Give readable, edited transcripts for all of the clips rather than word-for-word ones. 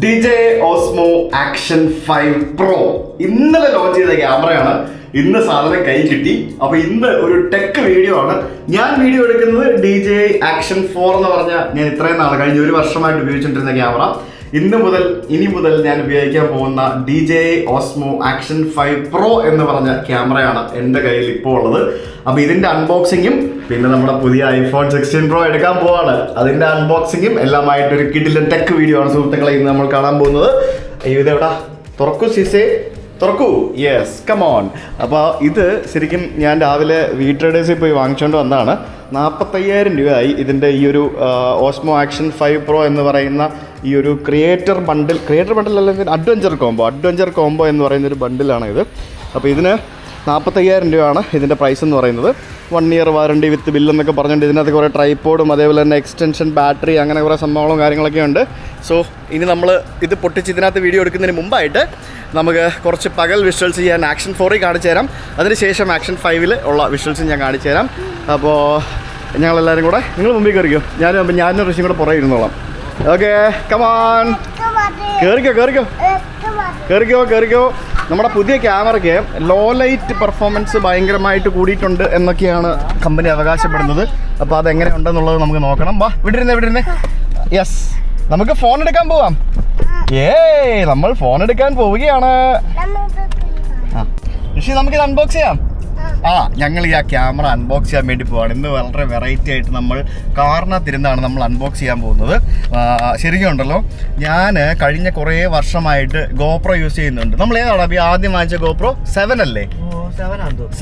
DJI Osmo Action 5 Pro ഇന്നലെ launch ചെയ്ത ക്യാമറയാണ്. ഇന്ന് സാധനം കൈ കിട്ടി. അപ്പൊ ഇന്ന് ഒരു ടെക് വീഡിയോ ആണ്. ഞാൻ വീഡിയോ എടുക്കുന്നത് DJI Action 4 എന്ന് പറഞ്ഞ ഞാൻ ഇത്രയും നാൾ കഴിഞ്ഞ ഒരു വർഷമായിട്ട് ഉപയോഗിച്ചുകൊണ്ടിരുന്ന ക്യാമറ ഇനി മുതൽ ഞാൻ ഉപയോഗിക്കാൻ പോകുന്ന DJI Osmo Action 5 Pro എന്ന് പറഞ്ഞ ക്യാമറയാണ് എൻ്റെ കയ്യിൽ ഇപ്പോൾ ഉള്ളത്. അപ്പോൾ ഇതിൻ്റെ അൺബോക്സിങ്ങും പിന്നെ നമ്മുടെ പുതിയ iPhone 16 Pro എടുക്കാൻ പോവാണ്. അതിൻ്റെ അൺബോക്സിങ്ങും എല്ലാമായിട്ടൊരു കിടിലൻ ടെക് വീഡിയോ ആണ് സുഹൃത്തുക്കളെ ഇന്ന് നമ്മൾ കാണാൻ പോകുന്നത്. ഇതെവിടാ തുറക്കൂ സീസേ തുറക്കൂ, യെസ് കമോൺ. അപ്പോൾ ഇത് ശരിക്കും ഞാൻ രാവിലെ ട്രേഡേഴ്സിൽ പോയി വാങ്ങിച്ചുകൊണ്ട് വന്നതാണ്. 45,000 രൂപയായി ഇതിൻ്റെ ഈ ഒരു ഓസ്മോ ആക്ഷൻ 5 Pro എന്ന് പറയുന്ന ഈ ഒരു ക്രിയേറ്റർ ബണ്ടിൽ അല്ലെങ്കിൽ അഡ്വഞ്ചർ കോംബോ എന്ന് പറയുന്നൊരു ബണ്ടിലാണ് ഇത്. അപ്പോൾ ഇതിന് 45,000 രൂപയാണ് ഇതിൻ്റെ പ്രൈസ് എന്ന് പറയുന്നത്. 1 ഇയർ വാറണ്ടി വിത്ത് ബില്ലെന്നൊക്കെ പറഞ്ഞുകൊണ്ട് ഇതിനകത്ത് കുറേ ട്രൈപോഡും അതേപോലെ തന്നെ എക്സ്റ്റൻഷൻ ബാറ്ററി അങ്ങനെ കുറേ സംഭവങ്ങളും കാര്യങ്ങളൊക്കെ ഉണ്ട്. സോ ഇനി നമ്മൾ ഇത് പൊട്ടിച്ച് ഇതിനകത്ത് വീഡിയോ എടുക്കുന്നതിന് മുമ്പായിട്ട് നമുക്ക് കുറച്ച് പകൽ വിഷ്വൽസ് ഞാൻ ആക്ഷൻ 4ൽ കാണിച്ചു തരാം. അതിനുശേഷം ആക്ഷൻ 5ൽ ഉള്ള വിഷ്വൽസ് ഞാൻ കാണിച്ചു തരാം. അപ്പോൾ ഞങ്ങളെല്ലാവരും കൂടെ നിങ്ങൾ മുമ്പിൽ കയറിക്കോ, ഞാനും ഋഷിയും കൂടെ പുറകെ ഇരുന്നോളാം. ഓക്കെ കമാൻ, കേറിക്കോ. നമ്മുടെ പുതിയ ക്യാമറയ്ക്ക് ലോ ലൈറ്റ് പെർഫോമൻസ് ഭയങ്കരമായിട്ട് കൂടിയിട്ടുണ്ട് എന്നൊക്കെയാണ് കമ്പനി അവകാശപ്പെടുന്നത്. അപ്പോൾ അതെങ്ങനെ ഉണ്ടെന്നുള്ളത് നമുക്ക് നോക്കണം. വാ വിടിരുന്നേ. യെസ്, നമുക്ക് ഫോൺ എടുക്കാൻ പോവാം. നമ്മൾ ഫോൺ എടുക്കാൻ പോവുകയാണ്. ഋഷി നമുക്കിത് അൺബോക്സ് ചെയ്യാം. ഞങ്ങൾ ഈ ക്യാമറ അൺബോക്സ് ചെയ്യാൻ വേണ്ടി പോവാണ്. ഇന്ന് വളരെ വെറൈറ്റി ആയിട്ട് നമ്മൾ കാറിനകത്തിരുന്നാണ് നമ്മൾ അൺബോക്സ് ചെയ്യാൻ പോകുന്നത്. ശരിക്കും ഉണ്ടല്ലോ, ഞാൻ കഴിഞ്ഞ കുറേ വർഷമായിട്ട് ഗോപ്രോ യൂസ് ചെയ്യുന്നുണ്ട്. നമ്മൾ ഏതാണ് ആദ്യം വാങ്ങിച്ച ഗോപ്രോ 7 അല്ലേ?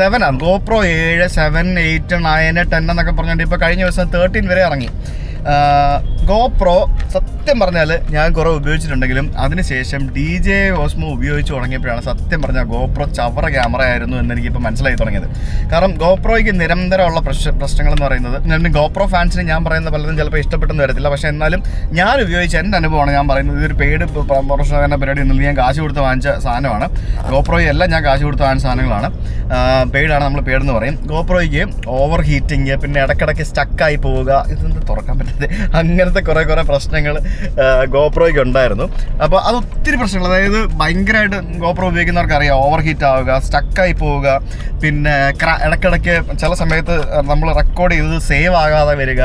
7 ആണ്. ഗോപ്രോ 7, 7, 8, 9, 10 എന്നൊക്കെ പറഞ്ഞിട്ട് ഇപ്പോൾ കഴിഞ്ഞ ദിവസം 13 വരെ ഇറങ്ങി. ഗോപ്രോ സത്യം പറഞ്ഞാൽ ഞാൻ കുറേ ഉപയോഗിച്ചിട്ടുണ്ടെങ്കിലും അതിനുശേഷം DJI Osmo ഉപയോഗിച്ച് തുടങ്ങിയപ്പോഴാണ് സത്യം പറഞ്ഞാൽ ഗോപ്രോ ചവറ ക്യാമറ ആയിരുന്നു എന്നെനിക്കിപ്പോൾ മനസ്സിലായി തുടങ്ങിയത്. കാരണം ഗോപ്രോയ്ക്ക് നിരന്തരമുള്ള പ്രശ്നങ്ങളെന്ന് പറയുന്നത്, ഗോപ്രോ ഫാൻസിന് ഞാൻ പറയുന്ന പലതും ചിലപ്പോൾ ഇഷ്ടപ്പെട്ടെന്ന് വരത്തില്ല. പക്ഷേ എന്നാലും ഞാൻ ഉപയോഗിച്ച എൻ്റെ അനുഭവമാണ് ഞാൻ പറയുന്നത്. ഇതൊരു പെയ്ഡ് പ്രൊമോഷൻ പരിപാടി ഒന്നുമില്ല. ഞാൻ കാശ് കൊടുത്ത് വാങ്ങിച്ച സാധനമാണ്. ഗോപ്രോയ്ക്ക് എല്ലാം ഞാൻ കാശ് കൊടുത്ത് വാങ്ങിച്ച സാധനങ്ങളാണ്. പെയ്ഡാണ്, നമ്മൾ പെയ്ഡ് എന്ന് പറയും. ഗോപ്രോയ്ക്ക് ഓവർ ഹീറ്റിങ്, പിന്നെ ഇടയ്ക്കിടയ്ക്ക് സ്റ്റക്കായി പോവുക, ഇതൊന്നും തുറക്കാൻ പറ്റാതെ അങ്ങനത്തെ കുറേ പ്രശ്നങ്ങൾ ഗോപ്രോയ്ക്ക് ഉണ്ടായിരുന്നു. അപ്പോൾ അത് ഒത്തിരി പ്രശ്നങ്ങൾ, അതായത് ഭയങ്കരമായിട്ട് ഗോപ്രോ ഉപയോഗിക്കുന്നവർക്ക് അറിയാം, ഓവർ ഹീറ്റ് ആവുക, സ്റ്റക്കായി പോവുക, പിന്നെ ഇടയ്ക്കിടയ്ക്ക് ചില സമയത്ത് നമ്മൾ റെക്കോർഡ് ചെയ്തത് സേവ് ആകാതെ വരിക,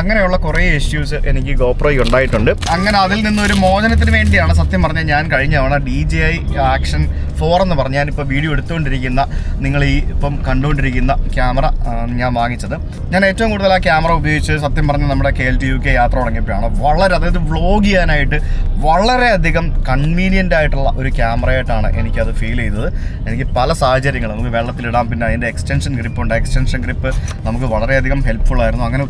അങ്ങനെയുള്ള കുറേ ഇഷ്യൂസ് എനിക്ക് ഗോപ്രോയ്ക്ക് ഉണ്ടായിട്ടുണ്ട്. അങ്ങനെ അതിൽ നിന്നൊരു മോചനത്തിന് വേണ്ടിയാണ് സത്യം പറഞ്ഞാൽ ഞാൻ കഴിഞ്ഞ തവണ DJI Action 4 എന്ന് പറഞ്ഞ് ഞാനിപ്പോൾ വീഡിയോ എടുത്തുകൊണ്ടിരിക്കുന്ന, നിങ്ങൾ ഈ ഇപ്പം കണ്ടുകൊണ്ടിരിക്കുന്ന ക്യാമറ ഞാൻ വാങ്ങിച്ചത്. ഞാൻ ഏറ്റവും കൂടുതൽ ആ ക്യാമറ ഉപയോഗിച്ച് സത്യം പറഞ്ഞാൽ നമ്മുടെ KLT UK യാത്ര തുടങ്ങിയപ്പോഴാണ് അതായത് വ്ളോഗ് ചെയ്യാനായിട്ട് വളരെയധികം കൺവീനിയൻ്റ് ആയിട്ടുള്ള ഒരു ക്യാമറയായിട്ടാണ് എനിക്കത് ഫീൽ ചെയ്തത്. എനിക്ക് പല സാഹചര്യങ്ങളും നമുക്ക് വെള്ളത്തിലിടാം, പിന്നെ അതിൻ്റെ എക്സ്റ്റൻഷൻ ഗ്രിപ്പുണ്ട്. എക്സ്റ്റൻഷൻ ഗ്രിപ്പ് നമുക്ക് വളരെയധികം ഹെൽപ്ഫുൾ ആയിരുന്നു. അങ്ങനെ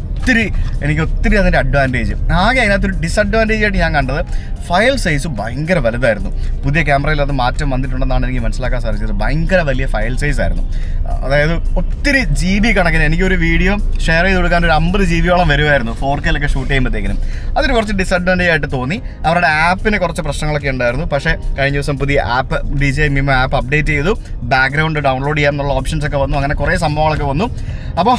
എനിക്ക് ഒത്തിരി അതിൻ്റെ അഡ്വാൻറ്റേജ്. ആകെ അതിനകത്തൊരു ഡിസഡ്വാൻറ്റേജ് ആയിട്ട് ഞാൻ കണ്ടത് ഫയൽ സൈസ് ഭയങ്കര വലുതായിരുന്നു. പുതിയ ക്യാമറയിൽ അത് മാറ്റം വന്നിട്ടുണ്ടെന്നാണ് എനിക്ക് മനസ്സിലാക്കാൻ സാധിച്ചത്. ഭയങ്കര വലിയ ഫയൽ സൈസ് ആയിരുന്നു. അതായത് ഒത്തിരി GB കണക്കിന് എനിക്കൊരു വീഡിയോ ഷെയർ ചെയ്ത് കൊടുക്കാൻ ഒരു 50 GB വരുമായിരുന്നു 4K ഷൂട്ട് ചെയ്യുമ്പോഴത്തേക്കിനും. അതിന് കുറച്ച് ഡിസഡ്വാൻറ്റേജ് ആയിട്ട് തോന്നി. അവരുടെ ആപ്പിന് കുറച്ച് പ്രശ്നങ്ങളൊക്കെ ഉണ്ടായിരുന്നു. പക്ഷേ കഴിഞ്ഞ ദിവസം പുതിയ app DJI Mimo app update ചെയ്തു. ബാക്ക്ഗ്രൗണ്ട് ഡൗൺലോഡ് ചെയ്യാമെന്നുള്ള ഓപ്ഷൻസ് ഒക്കെ വന്നു. അങ്ങനെ കുറേ സംഭവങ്ങളൊക്കെ വന്നു. അപ്പോൾ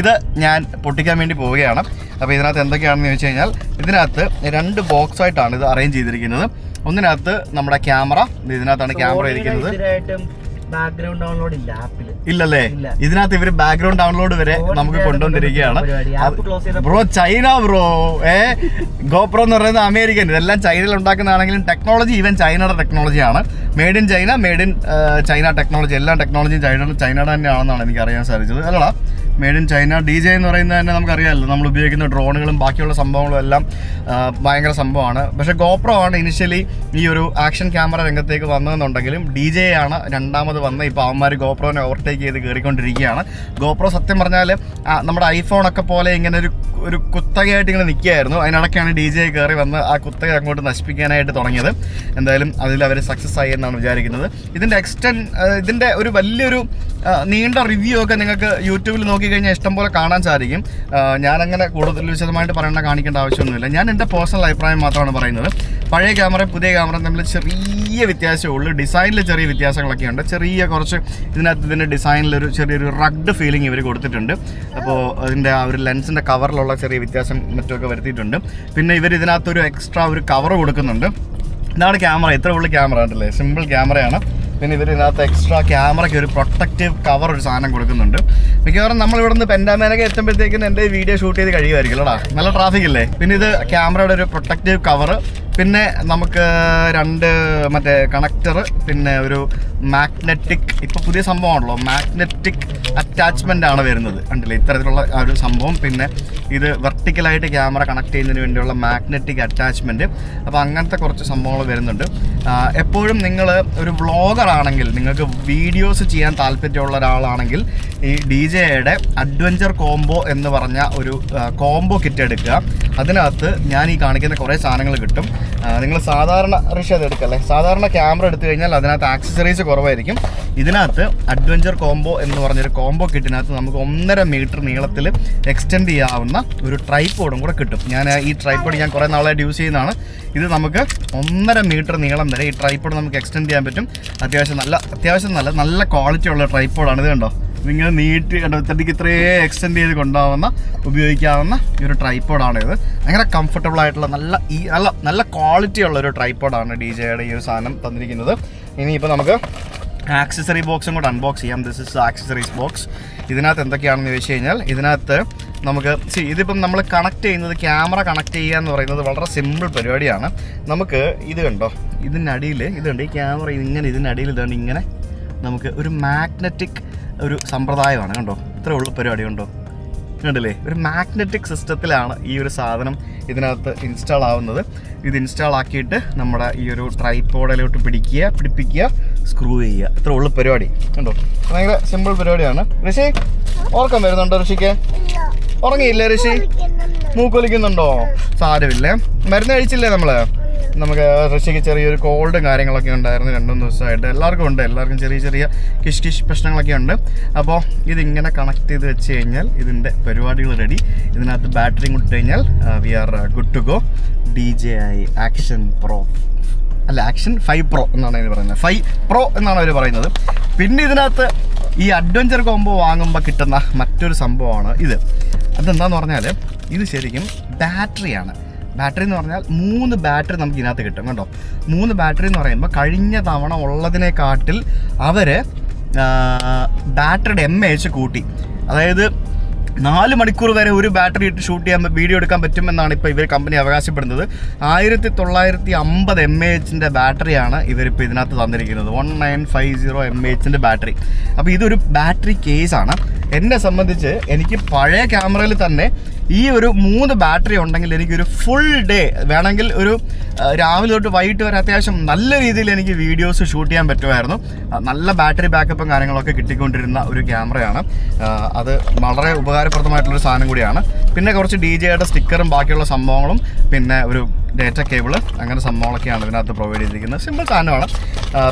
ഇത് ഞാൻ പൊട്ടിക്കാൻ വേണ്ടി പോവുകയാണ്. അപ്പോൾ ഇതിനകത്ത് എന്തൊക്കെയാണെന്ന് ചോദിച്ചു കഴിഞ്ഞാൽ, ഇതിനകത്ത് 2 ബോക്സായിട്ടാണ് ഇത് അറേഞ്ച് ചെയ്തിരിക്കുന്നത്. ഒന്നിനകത്ത് നമ്മുടെ ക്യാമറ, ഇതിനകത്താണ് ക്യാമറ ഇരിക്കുന്നത്. ബാക്ക്ഗ്രൗണ്ട് ഡൗൺലോഡ് ഇല്ല ആപ്പിൽ. ഇല്ലല്ലേ? ഇതിനകത്ത് ഇവര് ബാക്ക്ഗ്രൗണ്ട് ഡൗൺലോഡ് വരെ നമുക്ക് കൊണ്ടുവന്നിരിക്കുകയാണ്. ബ്രോ ചൈന ഗോപ്രോ എന്ന് പറയുന്നത് അമേരിക്കൻ, ഇതെല്ലാം ചൈനയിൽ ഉണ്ടാക്കുന്നതാണെങ്കിലും ടെക്നോളജി ഈവൻ ചൈനയുടെ ടെക്നോളജിയാണ്. മെയ്ഡ് ഇൻ ചൈന ടെക്നോളജി, എല്ലാ ടെക്നോളജിയും ചൈനയുടെ തന്നെയാണെന്നാണ് എനിക്ക് അറിയാൻ സാധിച്ചത്. അല്ലടാ, മെയ്ഡ് ഇൻ ചൈന. DJI എന്ന് പറയുന്നത് തന്നെ നമുക്കറിയാമല്ലോ, നമ്മൾ ഉപയോഗിക്കുന്ന ഡ്രോണുകളും ബാക്കിയുള്ള സംഭവങ്ങളും എല്ലാം ഭയങ്കര സംഭവമാണ്. പക്ഷേ ഗോപ്രോ ആണ് ഇനിഷ്യലി ഈ ഒരു ആക്ഷൻ ക്യാമറ രംഗത്തേക്ക് വന്നതെന്നുണ്ടെങ്കിലും DJI ആണ് രണ്ടാമത് വന്ന് ഇപ്പോൾ അവന്മാർ ഗോപ്രോനെ ഓവർടേക്ക് ചെയ്ത് കയറിക്കൊണ്ടിരിക്കുകയാണ്. ഗോപ്രോ സത്യം പറഞ്ഞാൽ നമ്മുടെ ഐഫോണൊക്കെ പോലെ ഇങ്ങനെ ഒരു കുത്തകയായിട്ട് ഇങ്ങനെ നിൽക്കുകയായിരുന്നു. അതിനിടയ്ക്കാണ് DJI കയറി വന്ന് ആ കുത്തക അങ്ങോട്ട് നശിപ്പിക്കാനായിട്ട് തുടങ്ങിയത്. എന്തായാലും അതിൽ അവർ സക്സസ് ആയി എന്നാണ് വിചാരിക്കുന്നത്. ഇതിൻ്റെ ഒരു വലിയൊരു നീണ്ട റിവ്യൂ ഒക്കെ നിങ്ങൾക്ക് യൂട്യൂബിൽ നോക്കിക്കഴിഞ്ഞാൽ ഇഷ്ടംപോലെ കാണാൻ സാധിക്കും. ഞാനങ്ങനെ കൂടുതൽ വിശദമായിട്ട് കാണിക്കേണ്ട ആവശ്യമൊന്നുമില്ല. ഞാൻ എൻ്റെ പേഴ്സണൽ അഭിപ്രായം മാത്രമാണ് പറയുന്നത്. പഴയ ക്യാമറ പുതിയ ക്യാമറ തമ്മിൽ ചെറിയ വ്യത്യാസമേ ഉള്ളൂ. ഡിസൈനിൽ ചെറിയ വ്യത്യാസങ്ങളൊക്കെ ഉണ്ട്. കുറച്ച് ഇതിൻ്റെ ഡിസൈനിലൊരു ചെറിയൊരു റഗ്ഡ് ഫീലിംഗ് ഇവർ കൊടുത്തിട്ടുണ്ട്. അപ്പോൾ അതിൻ്റെ ആ ഒരു ലെൻസിൻ്റെ കവറിലുള്ള ചെറിയ വ്യത്യാസം മറ്റൊക്കെ വരുത്തിയിട്ടുണ്ട്. പിന്നെ ഇവർ ഇതിനകത്തൊരു എക്സ്ട്രാ ഒരു കവർ കൊടുക്കുന്നുണ്ട്. ഇതാണ് ക്യാമറ. ഇത്ര ഉള്ള ക്യാമറ ഉണ്ടല്ലേ, സിമ്പിൾ ക്യാമറയാണ്. പിന്നെ ഇവർ ഇതിനകത്ത് എക്സ്ട്രാ ക്യാമറയ്ക്ക് ഒരു പ്രൊട്ടക്റ്റീവ് കവർ ഒരു സാധനം കൊടുക്കുന്നുണ്ട്. മിക്കവാറും നമ്മൾ ഇവിടെ നിന്ന് പെൻഡാമേനൊക്കെ എത്തുമ്പോഴത്തേക്കും എൻ്റെ വീഡിയോ ഷൂട്ട് ചെയ്ത് കഴിയുമായിരിക്കും അല്ലേടാ, നല്ല ട്രാഫിക് ഇല്ലേ. പിന്നെ ഇത് ക്യാമറയുടെ ഒരു പ്രൊട്ടക്റ്റീവ് കവർ, പിന്നെ നമുക്ക് 2 മറ്റേ കണക്ടർ, പിന്നെ ഒരു മാഗ്നറ്റിക്, ഇപ്പോൾ പുതിയ സംഭവമാണല്ലോ മാഗ്നറ്റിക് അറ്റാച്ച്മെൻ്റ് ആണ് വരുന്നത് കണ്ടില്ലേ, ഇത്തരത്തിലുള്ള ഒരു സംഭവം. പിന്നെ ഇത് വെർട്ടിക്കലായിട്ട് ക്യാമറ കണക്ട് ചെയ്യുന്നതിന് വേണ്ടിയുള്ള മാഗ്നറ്റിക് അറ്റാച്ച്മെൻറ്റ്. അപ്പോൾ അങ്ങനത്തെ കുറച്ച് സംഭവങ്ങൾ വരുന്നുണ്ട്. എപ്പോഴും നിങ്ങൾ ഒരു വ്ളോഗർ ആണെങ്കിൽ, നിങ്ങൾക്ക് വീഡിയോസ് ചെയ്യാൻ താല്പര്യമുള്ള ഒരാളാണെങ്കിൽ ഈ DJIയുടെ അഡ്വഞ്ചർ കോംബോ എന്ന് പറഞ്ഞ ഒരു കോംബോ കിറ്റ് എടുക്കുക. അതിനകത്ത് ഞാൻ ഈ കാണിക്കുന്ന കുറേ സാധനങ്ങൾ കിട്ടും. നിങ്ങൾ സാധാരണ അത് എടുക്കല്ലേ, സാധാരണ ക്യാമറ എടുത്തു കഴിഞ്ഞാൽ അതിനകത്ത് ആക്സസറീസ് കുറവായിരിക്കും. ഇതിനകത്ത് അഡ്വഞ്ചർ കോംബോ എന്ന് പറഞ്ഞൊരു കോംബോ കിറ്റിനകത്ത് നമുക്ക് 1.5 മീറ്റർ നീളത്തിൽ എക്സ്റ്റെൻഡ് ചെയ്യാവുന്ന ഒരു ട്രൈപോഡും കൂടെ കിട്ടും. ഈ ട്രൈപോഡ് ഞാൻ കുറേ നാളായിട്ട് യൂസ് ചെയ്യുന്നതാണ്. ഇത് നമുക്ക് 1.5 മീറ്റർ നീളം വരെ ഈ ട്രൈപോഡ് നമുക്ക് എക്സ്റ്റെൻഡ് ചെയ്യാൻ പറ്റും. അത്യാവശ്യം നല്ല ക്വാളിറ്റി ഉള്ള ട്രൈപോഡാണ്. ഇത് കണ്ടോ, ഇതിങ്ങനെ നീട്ടി കണ്ടോ, തടിക്ക് ഇത്രയേ എക്സ്റ്റെൻഡ് ചെയ്ത് ഉപയോഗിക്കാവുന്ന ഒരു ട്രൈപോഡാണ് ഇത്. ഭയങ്കര കംഫർട്ടബിൾ ആയിട്ടുള്ള നല്ല ക്വാളിറ്റി ഉള്ള ഒരു ട്രൈപോഡാണ് DJIയുടെ ഈ ഒരു സാധനം തന്നിരിക്കുന്നത്. ഇനിയിപ്പോൾ നമുക്ക് ആക്സസറി ബോക്സും കൂടെ അൺബോക്സ് ചെയ്യാം. This is accessories box. ഇതിനകത്ത് എന്തൊക്കെയാണെന്ന് ചോദിച്ചു കഴിഞ്ഞാൽ, ഇതിനകത്ത് നമുക്ക് ഇതിപ്പം നമ്മൾ കണക്ട് ചെയ്യുന്നത്, ക്യാമറ കണക്ട് ചെയ്യുക എന്ന് പറയുന്നത് വളരെ സിമ്പിൾ പരിപാടിയാണ്. നമുക്ക് ഇത് കണ്ടോ, ഇതിനടിയിൽ ഇതുണ്ട്, ഈ ക്യാമറ ഇതിനടിയിൽ ഇതുണ്ട്, ഇങ്ങനെ നമുക്ക് ഒരു മാഗ്നറ്റിക് ഒരു സമ്പ്രദായമാണ്. കണ്ടോ, ഇത്ര ഉള്ള പരിപാടി കണ്ടോ, കണ്ടില്ലേ, ഒരു മാഗ്നറ്റിക് സിസ്റ്റത്തിലാണ് ഈ ഒരു സാധനം ഇതിനകത്ത് ഇൻസ്റ്റാൾ ആവുന്നത്. ഇത് ഇൻസ്റ്റാൾ ആക്കിയിട്ട് നമ്മുടെ ഈ ഒരു ട്രൈപോഡിലോട്ട് പിടിപ്പിക്കുക, സ്ക്രൂ ചെയ്യുക, ഇത്ര ഉള്ള പരിപാടി കണ്ടോ. ഭയങ്കര സിമ്പിൾ പരിപാടിയാണ്. ഋഷി ഓർക്കാൻ വരുന്നുണ്ടോ? ഋഷിക്ക് ഉറങ്ങിയില്ലേ? ഋഷി മൂക്കൊലിക്കുന്നുണ്ടോ? സാരമില്ലേ, മരുന്ന് കഴിച്ചില്ലേ നമുക്ക് ഋഷിക്ക് ചെറിയൊരു കോൾഡും കാര്യങ്ങളൊക്കെ ഉണ്ടായിരുന്നു 2-3 ദിവസമായിട്ട്. എല്ലാവർക്കും ഉണ്ട്, എല്ലാവർക്കും ചെറിയ കിഷ് പ്രശ്നങ്ങളൊക്കെ ഉണ്ട്. അപ്പോൾ ഇതിങ്ങനെ കണക്ട് ചെയ്ത് വെച്ച് കഴിഞ്ഞാൽ ഇതിൻ്റെ പരിപാടികൾ റെഡി. ഇതിനകത്ത് ബാറ്ററി ഇട്ട് കഴിഞ്ഞാൽ we are good to go. DJI action 5 Pro എന്നാണ് അവർ പറയുന്നത്. 5 Pro എന്നാണ് അവർ പറയുന്നത്. പിന്നെ ഇതിനകത്ത് ഈ അഡ്വഞ്ചർ കോംബോ വാങ്ങുമ്പോൾ കിട്ടുന്ന മറ്റൊരു സംഭവമാണ് ഇത്. അതെന്താണെന്ന് പറഞ്ഞാൽ, ഇത് ശരിക്കും ബാറ്ററിയാണ്. ബാറ്ററി എന്ന് പറഞ്ഞാൽ 3 ബാറ്ററി നമുക്ക് ഇതിനകത്ത് കിട്ടും കേട്ടോ. 3 ബാറ്ററി എന്ന് പറയുമ്പോൾ കഴിഞ്ഞ തവണ ഉള്ളതിനെക്കാട്ടിൽ അവർ ബാറ്ററിയുടെ MAH കൂട്ടി. അതായത് 4 മണിക്കൂർ വരെ ഒരു ബാറ്ററി ഇട്ട് ഷൂട്ട് ചെയ്യാൻ വീഡിയോ എടുക്കാൻ പറ്റുമെന്നാണ് ഇപ്പോൾ ഇവർ കമ്പനി അവകാശപ്പെടുന്നത്. 1950 mAh ബാറ്ററിയാണ് ഇവരിപ്പോൾ ഇതിനകത്ത് തന്നിരിക്കുന്നത്. 1950 mAh ബാറ്ററി. അപ്പോൾ ഇതൊരു ബാറ്ററി കേസാണ്. എന്നെ സംബന്ധിച്ച് എനിക്ക് പഴയ ക്യാമറയിൽ തന്നെ ഈ ഒരു 3 ബാറ്ററി ഉണ്ടെങ്കിൽ എനിക്കൊരു ഫുൾ ഡേ വേണമെങ്കിൽ ഒരു രാവിലെ തൊട്ട് വൈകിട്ട് വരെ അത്യാവശ്യം നല്ല രീതിയിൽ എനിക്ക് വീഡിയോസ് ഷൂട്ട് ചെയ്യാൻ പറ്റുമായിരുന്നു. നല്ല ബാറ്ററി ബാക്കപ്പും കാര്യങ്ങളൊക്കെ കിട്ടിക്കൊണ്ടിരുന്ന ഒരു ക്യാമറയാണ്. അത് വളരെ ഉപകാരപ്രദമായിട്ടുള്ളൊരു സാധനം കൂടിയാണ്. പിന്നെ കുറച്ച് DJIയുടെ സ്റ്റിക്കറും ബാക്കിയുള്ള സംഭവങ്ങളും, പിന്നെ ഒരു ഡേറ്റ കേബിള്, അങ്ങനെ സംഭവങ്ങളൊക്കെയാണ് ഇതിനകത്ത് പ്രൊവൈഡ് ചെയ്തിരിക്കുന്നത്. സിമ്പിൾ സാധനമാണ്.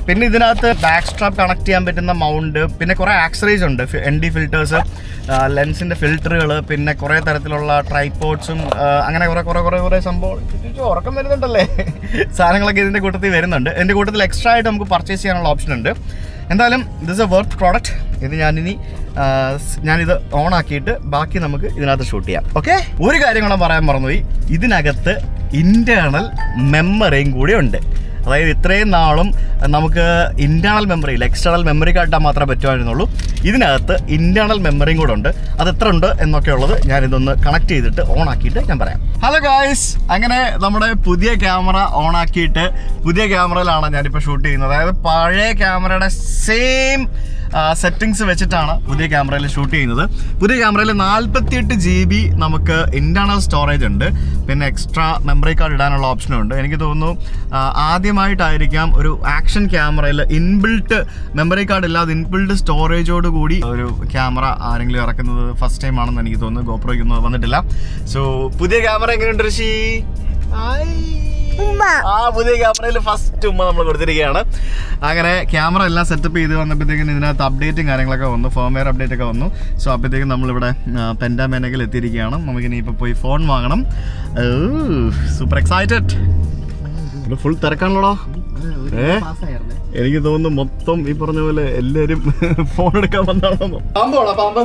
പിന്നെ ഇതിനകത്ത് ബാക്ക് സ്ട്രാപ്പ് കണക്ട് ചെയ്യാൻ പറ്റുന്ന മൗണ്ട്, പിന്നെ കുറേ ആക്സറീസ് ഉണ്ട്, ND ഫിൽറ്റേഴ്സ്, ലെൻസിൻ്റെ ഫിൽറ്ററുകൾ, പിന്നെ കുറേ തരത്തിലുള്ള ട്രൈപോഡ്സും, അങ്ങനെ കുറേ സംഭവം. ഉറക്കം വരുന്നുണ്ടല്ലേ, സാധനങ്ങളൊക്കെ ഇതിൻ്റെ കൂട്ടത്തിൽ വരുന്നുണ്ട്. ഇതിൻ്റെ കൂട്ടത്തിൽ എക്സ്ട്രാ ആയിട്ട് നമുക്ക് പർച്ചേസ് ചെയ്യാനുള്ള ഓപ്ഷൻ ഉണ്ട്. എന്തായാലും ദിസ് എ വർത്ത് പ്രോഡക്റ്റ്. ഇത് ഞാനിത് ഓൺ ആക്കിയിട്ട് ബാക്കി നമുക്ക് ഇതിനകത്ത് ഷൂട്ട് ചെയ്യാം. ഓക്കെ, ഒരു കാര്യം കൂടെ പറയാൻ മറന്നുപോയി, ഇതിനകത്ത് ഇൻറ്റേർണൽ മെമ്മറിയും കൂടി ഉണ്ട്. അതായത് ഇത്രയും നാളും നമുക്ക് ഇൻറ്റേർണൽ മെമ്മറി ഇല്ല, എക്സ്റ്റേണൽ മെമ്മറി കാർഡ് മാത്രമേ പറ്റുമായിരുന്നുള്ളൂ. ഇതിനകത്ത് ഇൻറ്റേർണൽ മെമ്മറിയും കൂടെ ഉണ്ട്. അത് എത്ര ഉണ്ട് എന്നൊക്കെ ഉള്ളത് ഞാനിതൊന്ന് കണക്ട് ചെയ്തിട്ട് ഓൺ ആക്കിയിട്ട് ഞാൻ പറയാം. ഹലോ ഗായ്സ്, അങ്ങനെ നമ്മുടെ പുതിയ ക്യാമറ ഓൺ ആക്കിയിട്ട് പുതിയ ക്യാമറയിലാണ് ഞാനിപ്പോൾ ഷൂട്ട് ചെയ്യുന്നത്. അതായത് പഴയ ക്യാമറയുടെ സെയിം സെറ്റിങ്സ് വെച്ചിട്ടാണ് പുതിയ ക്യാമറയിൽ ഷൂട്ട് ചെയ്യുന്നത്. പുതിയ ക്യാമറയിൽ 48 GB നമുക്ക് ഇൻറ്റേർണൽ സ്റ്റോറേജ് ഉണ്ട്. പിന്നെ എക്സ്ട്രാ മെമ്മറി കാർഡ് ഇടാനുള്ള ഓപ്ഷനും ഉണ്ട്. എനിക്ക് തോന്നുന്നു ആദ്യമായിട്ടായിരിക്കാം ഒരു ആക്ഷൻ ക്യാമറയിൽ ഇൻബിൽട്ട് മെമ്മറി കാർഡ് ഇല്ലാതെ ഇൻബിൽട്ട് സ്റ്റോറേജോട് കൂടി ഒരു ക്യാമറ ആരെങ്കിലും ഇറക്കുന്നത് ഫസ്റ്റ് ടൈം ആണെന്ന് എനിക്ക് തോന്നുന്നു. ഗോപ്രോയ്ക്കൊന്നും വന്നിട്ടില്ല. സോ പുതിയ ക്യാമറ എങ്ങനെയുണ്ട് ഋഷി? പുതിയ ക്യാമറയിൽ ഫസ്റ്റ് ഉമ്മ നമ്മൾ കൊടുത്തിരിക്കുകയാണ്. അങ്ങനെ ക്യാമറ എല്ലാം സെറ്റപ്പ് ചെയ്ത് വന്നപ്പോഴത്തേക്കും ഇതിനകത്ത് അപ്ഡേറ്റും കാര്യങ്ങളൊക്കെ വന്നു, ഫേംവെയർ അപ്ഡേറ്റ് ഒക്കെ വന്നു. സോ അപ്പോഴത്തേക്കും നമ്മളിവിടെ പെൻഡാമേനകിൽ എത്തിയിരിക്കുകയാണ്. നമുക്കിനി ഇപ്പോൾ പോയി ഫോൺ വാങ്ങണം. Super excited. ഫുൾ തിരക്കാണല്ലോടാ. എനിക്ക് തോന്നുന്നു മൊത്തം ഈ പറഞ്ഞ പോലെ എല്ലാവരും ഫോൺ എടുക്കാൻ വന്നാണോ. പാമ്പോടാ പാമ്പ്,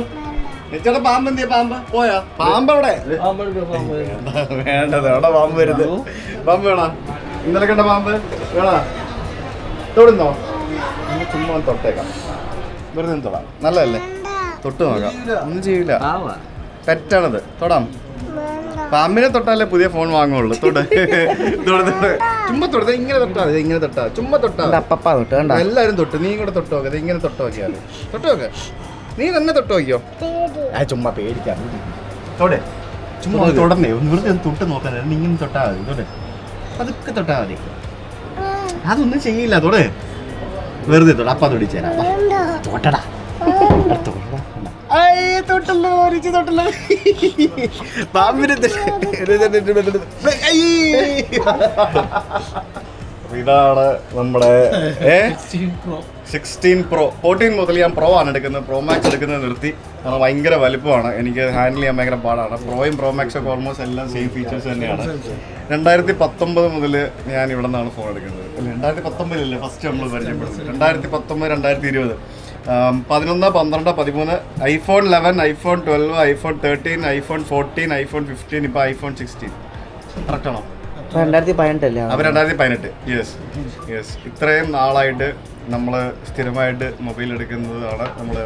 ചേട്ടാ പാമ്പ് എന്തിയാ? പാമ്പ് പോയാ? പാമ്പ് അവിടെ വേണ്ടത്, അവിടെ പാമ്പ് വരുന്നത്. പാമ്പ് വേണോ? ഇന്നലെ കണ്ട പാമ്പ് വേണോ തൊടുന്നോ ചുമ്മാ തൊട്ടേക്കാം വെറുതെ തൊടാം നല്ലതല്ലേ തൊട്ട് നോക്കാം ഒന്നും ചെയ്യില്ല പെറ്റാണത് തൊടാം പാമ്പിനെ തൊട്ടാലേ പുതിയ ഫോൺ വാങ്ങുള്ളൂ തൊട് ചുമ്മാ തൊടുത്ത ഇങ്ങനെ തൊട്ടാ ഇങ്ങനെ തൊട്ടാ ചുമ്മാ തൊട്ടാ അപ്പ തൊട്ട് കണ്ട എല്ലാരും തൊട്ട് നീ കൂടെ തൊട്ട് നോക്കത് ഇങ്ങനെ തൊട്ട് നോക്കിയാല് തൊട്ട് നോക്ക് നീ തന്നെ തൊട്ട് നോക്കിയോ ആ ചുമ്മാ പേടിക്കാം തൊടെ ചുമ്മാ തൊടന്നേ ഒന്ന് വെറുതെ ഒന്ന് തൊട്ട് നോക്കാൻ നീ ഇങ്ങനെ തൊട്ടാ മതി തൊടെ അതൊക്കെ തൊട്ടാ മതി അതൊന്നും ചെയ്യില്ല തൊടെ വെറുതെ തൊട അപ്പ തൊടിച്ചേരാ തൊട്ടടാ തൊട്ടല്ലോ തൊട്ടല്ലോ പാമ്പിനെ ഇതാണ് നമ്മുടെ 16 Pro 14 മുതൽ ഞാൻ പ്രോ ആണ് എടുക്കുന്നത് പ്രോ മാക്സ് എടുക്കുന്നത് നിർത്തി കാരണം ഭയങ്കര വലുപ്പമാണ് എനിക്ക് ഹാൻഡിൽ ചെയ്യാൻ ഭയങ്കര പാടാണ് പ്രോയും പ്രോ മാക്സ് ഒക്കെ ഓൾമോസ്റ്റ് എല്ലാം സെയിം ഫീച്ചേഴ്സ് തന്നെയാണ് 2019 മുതൽ ഞാൻ ഇവിടെ നിന്നാണ് ഫോൺ എടുക്കുന്നത് 2019 ഫസ്റ്റ് നമ്മൾ പരിചയപ്പെടുന്നത് 2019 2020 11 12 13 iPhone 11 iPhone 12 iPhone 13 iPhone 14 iPhone 15 ഇപ്പോൾ ഐഫോൺ 16 കറക്റ്റാണോ 2018 അപ്പോൾ 2018 യെസ് ഇത്രയും നാളായിട്ട് നമ്മൾ സ്ഥിരമായിട്ട് മൊബൈൽ എടുക്കുന്നതാണ് നമ്മൾ